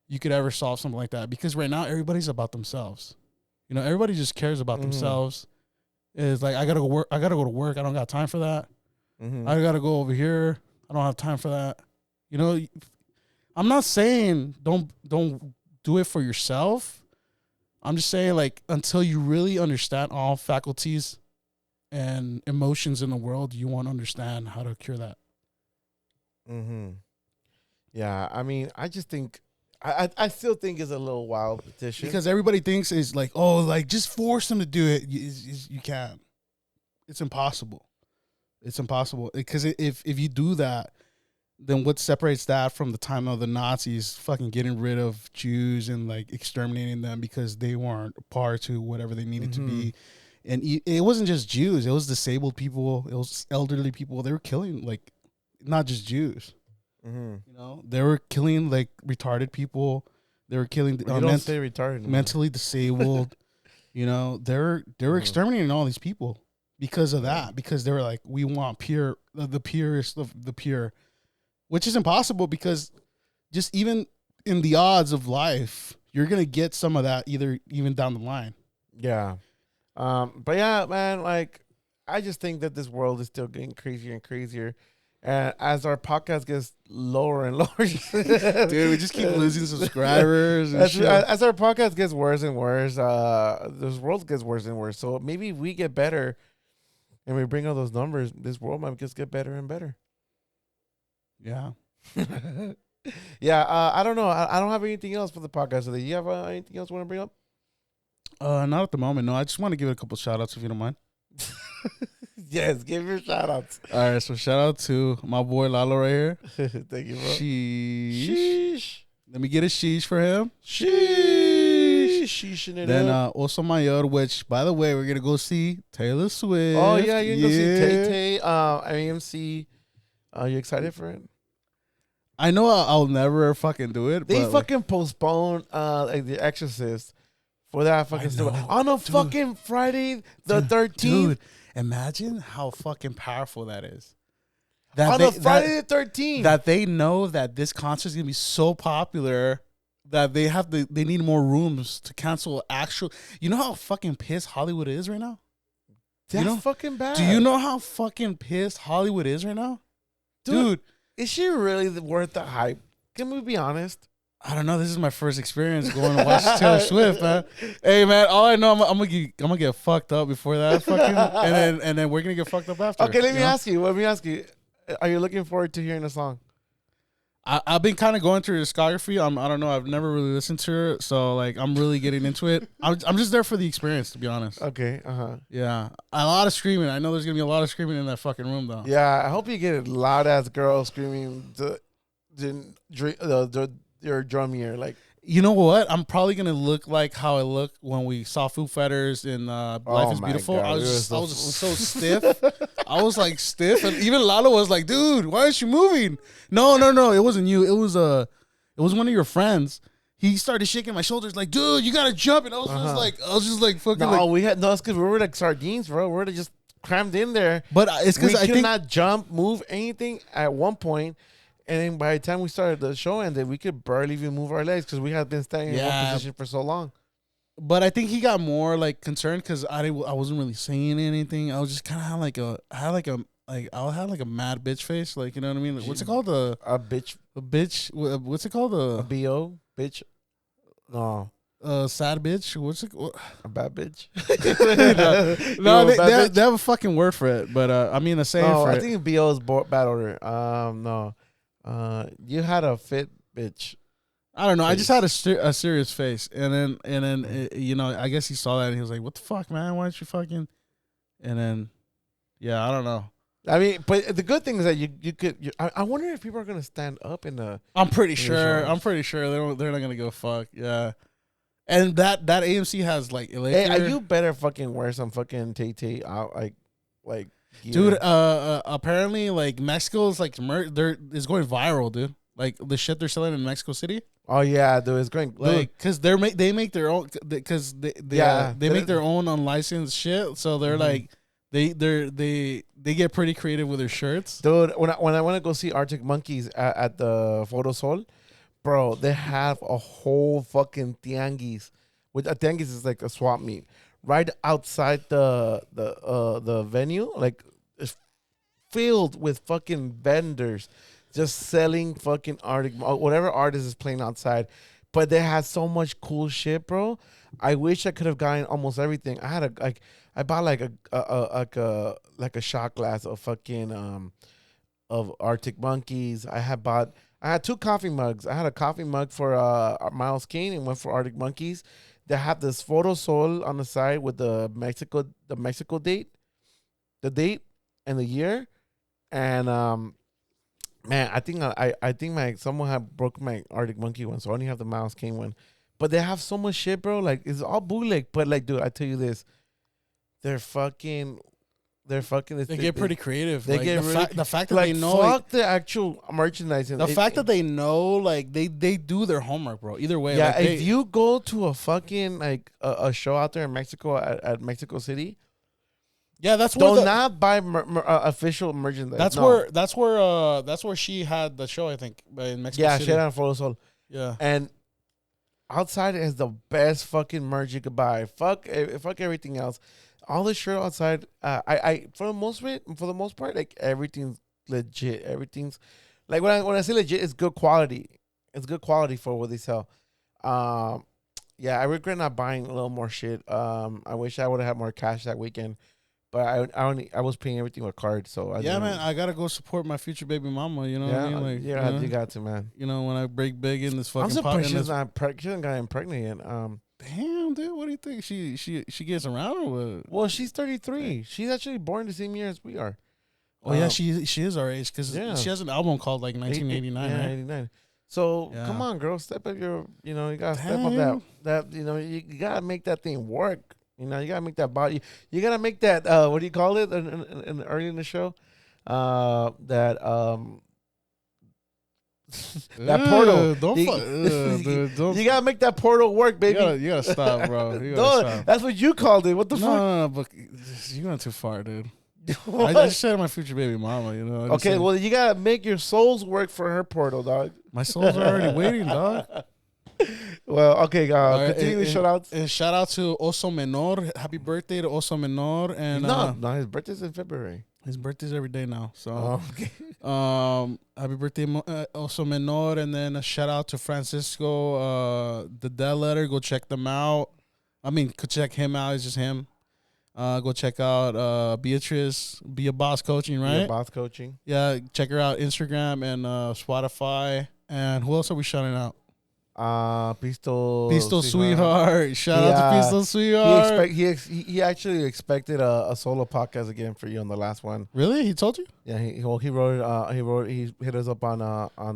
you could ever solve something like that. Because right now, everybody's about themselves. You know, everybody just cares about themselves. It's like, I gotta go work. I gotta go to work. I don't got time for that. Mm-hmm. I gotta go over here. I don't have time for that. You know, I'm not saying don't do it for yourself. I'm just saying, like, until you really understand all faculties and emotions in the world, you won't understand how to cure that. Mm-hmm. Yeah, I mean, I just think, I still think it's a little wild petition. Because everybody thinks it's like, oh, like, just force them to do it. You can't. It's impossible. It's impossible. Because if you do that, then what separates that from the time of the Nazis fucking getting rid of Jews and, like, exterminating them because they weren't part to whatever they needed to be. And it wasn't just Jews. It was disabled people. It was elderly people. They were killing, like, not just Jews. Mm-hmm. You know, they were killing, like, retarded people. They were killing say retarded, mentally disabled. You know, they were exterminating all these people because of that. Because they were like, we want the purest of the pure, which is impossible because just even in the odds of life, you're gonna get some of that even down the line. Yeah, but yeah, man, like, I just think that this world is still getting crazier and crazier. And as our podcast gets lower and lower, dude, we just keep losing subscribers. As our podcast gets worse and worse, this world gets worse and worse. So maybe if we get better and we bring all those numbers, this world might just get better and better. Yeah. Yeah, I don't know. I don't have anything else for the podcast today. You have anything else you want to bring up? Not at the moment. No, I just want to give it a couple shout outs if you don't mind. Yes, give your shout outs. All right, so shout out to my boy Lalo right here. Thank you, bro. Sheesh. Let me get a sheesh for him. Sheesh. Then also Mayor, which, by the way, we're going to go see Taylor Swift. Oh, yeah, you're going to go see Tay-Tay, AMC. Are you excited for it? I know I'll never fucking do it. They fucking postponed like The Exorcist for that fucking stuff on a fucking Friday the 13th. Dude, imagine how fucking powerful that is. On a Friday the 13th. That they know that this concert is going to be so popular that they need more rooms to cancel actual. You know how fucking pissed Hollywood is right now? That's fucking bad. Do you know how fucking pissed Hollywood is right now? Dude, is she really worth the hype? Can we be honest? I don't know. This is my first experience going to watch Taylor Swift, man. Hey, man, all I know, I'm gonna get fucked up before that, fucking, and then we're gonna get fucked up after. Okay, let me ask you. Are you looking forward to hearing the song? I've been kind of going through her discography. I don't know. I've never really listened to her, so, like, I'm really getting into it. I'm just there for the experience, to be honest. Okay. Yeah, a lot of screaming. I know there's gonna be a lot of screaming in that fucking room, though. Yeah, I hope you get a loud ass girl screaming your drum ear. Like, you know what? I'm probably gonna look like how I looked when we saw Foo Fighters in Life is Beautiful. God, I was so stiff. I was like stiff, and even Lalo was like, "Dude, why aren't you moving?" No, it wasn't you. It was one of your friends. He started shaking my shoulders like, "Dude, you gotta jump!" And I was just like, fucking. No, it's because we were like sardines, bro. We're just crammed in there. But it's because I cannot jump, move anything at one point. And then by the time we started the show ended, we could barely even move our legs because we had been staying in one position for so long. But I think he got more, like, concerned because I wasn't really saying anything. I was just kind of I had like a mad bitch face, like, you know what I mean? Like, what's it called? A bitch. What's it called? A BO bitch. No. Sad bitch. What's it? A bad bitch. no, they have a fucking word for it, but I mean a saying for it. I think BO is bad odor. No. You had a fit bitch. I don't know. I just had a serious face, and then I guess he saw that and he was like, "What the fuck, man? Why don't you fucking?" And then, yeah, I don't know. I mean, but the good thing is that you could. I wonder if people are gonna stand up in the. I'm pretty sure they're not gonna go fuck. Yeah, and that AMC has like. Hey, you better fucking wear some fucking Tay out like. Gear. Dude, apparently like Mexico's like is going viral, dude. Like the shit they're selling in Mexico City. Oh yeah, dude, it's going like because they make their own because they make their own unlicensed shit. So they're like they get pretty creative with their shirts. Dude, when I want to go see Arctic Monkeys at the Photo Sol, bro, they have a whole fucking tianguis. With a tianguis is like a swap meet right outside the venue, like it's filled with fucking vendors. Just selling fucking whatever artist is playing outside, but they had so much cool shit, bro. I wish I could have gotten almost everything. I bought like a shot glass of fucking of Arctic Monkeys. I had 2 coffee mugs. I had a coffee mug for Miles Kane and one for Arctic Monkeys. They have this photo sol on the side with the Mexico date, the date and the year, and man, I think someone had broke my Arctic Monkey one, so I only have the Miles Kane one. But they have so much shit, bro. Like it's all bootleg. But like, dude, I tell you this, they're fucking. They get pretty creative. They like, get the fact that like, they know fuck the actual merchandising. The fact that they know, like they do their homework, bro. Either way, yeah. Like, if you go to a fucking like a show out there in Mexico at Mexico City. Yeah, that's where not buy official merchandise. That's where she had the show. I think in Mexico City. Yeah, she had on Photo Sol. Yeah, and outside is the best fucking merch you could buy. Fuck everything else. All the shirt outside. I for the most part, like everything's legit. Everything's like when I say legit, it's good quality. It's good quality for what they sell. Yeah, I regret not buying a little more shit. I wish I would have had more cash that weekend. But I was paying everything with cards, so man, I gotta go support my future baby mama. You know what I mean? Like, you got to, man. You know, when I break big in this fucking. I'm surprised she hasn't gotten pregnant yet. Damn, dude, what do you think? She gets around or what? Well, she's 33. She's actually born the same year as we are. Oh yeah, she is our age because she has an album called like 1989. Yeah, right? 89. So come on, girl, step up your. You know, you gotta step up that. You know, you gotta make that thing work. You know, you gotta make that body. You gotta make that. What do you call it? In early in the show, that portal. You gotta make that portal work, baby. You gotta stop, bro. Stop. That's what you called it. What the fuck? No, but you went too far, dude. I just said my future baby mama. You know. Okay, well, you gotta make your souls work for her portal, dog. My souls are already waiting, dog. Well, okay, continue with shout outs. And shout out to Oso Menor. Happy birthday to Oso Menor. And no, his birthday's in February. His birthday's every day now. So happy birthday, Oso Menor. And then a shout out to Francisco, the Dead Letter. Go check them out. I mean, could check him out. It's just him. Go check out Beatrice, Be a Boss Coaching, right? Be a Boss Coaching. Yeah, check her out Instagram and Spotify. And who else are we shouting out? Pistol Sweetheart. Shout out to Pistol Sweetheart. He actually expected a solo podcast again for you on the last one. Really? He told you? Yeah. He wrote. He hit us up on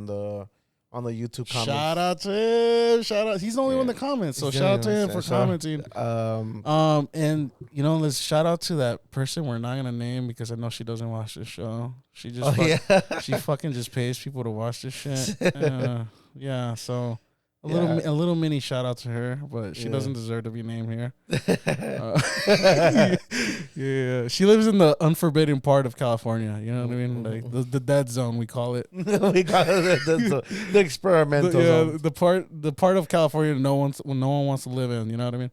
the YouTube comments. Shout out to him. Shout out. He's the only one that comments. So shout out to him for commenting. And you know, let's shout out to that person we're not gonna name because I know she doesn't watch this show. She just she fucking just pays people to watch this shit. Yeah. So. A little mini shout out to her, but she doesn't deserve to be named here. Yeah, she lives in the unforbidden part of California. You know what I mean? Like the dead zone, we call it. We call it the experimental zone. The part of California no one wants to live in. You know what I mean?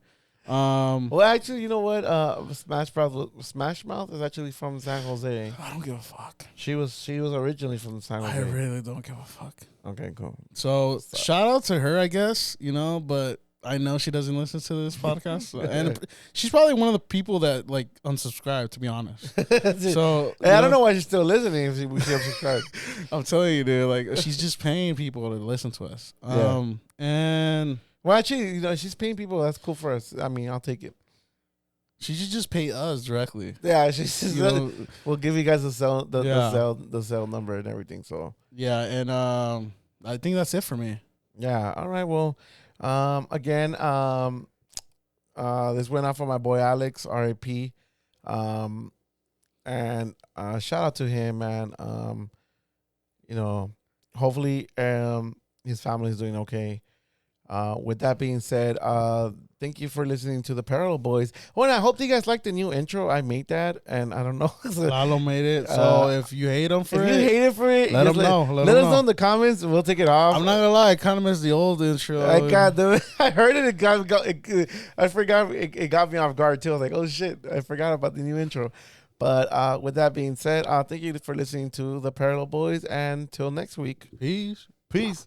Well, actually, you know what? Smash Mouth is actually from San Jose. I don't give a fuck. She was originally from San Jose. I really don't give a fuck. Okay, cool. So shout out to her, I guess. You know, but I know she doesn't listen to this podcast, and she's probably one of the people that like unsubscribe. To be honest, so hey, I don't know why she's still listening if she unsubscribed. I'm telling you, dude. Like she's just paying people to listen to us. And well, actually, she's paying people. That's cool for us. I mean, I'll take it. She should just pay us directly. Yeah, she's just we'll give you guys the cell number and everything. So yeah, and I think that's it for me. Yeah. All right. Well, again, this went out for my boy Alex, R.I.P. And shout out to him, man. Hopefully, his family is doing okay. With that being said, thank you for listening to the Parallel Boys. Oh, and I hope you guys liked the new intro. I made that, and I don't know. Lalo made it. So if you hate him for it, let him know. Let us know in the comments. We'll take it off. I'm not gonna lie, I kind of miss the old intro. I heard it. I forgot. It got me off guard too. I was like, oh shit, I forgot about the new intro. But with that being said, thank you for listening to the Parallel Boys, and till next week. Peace. Peace.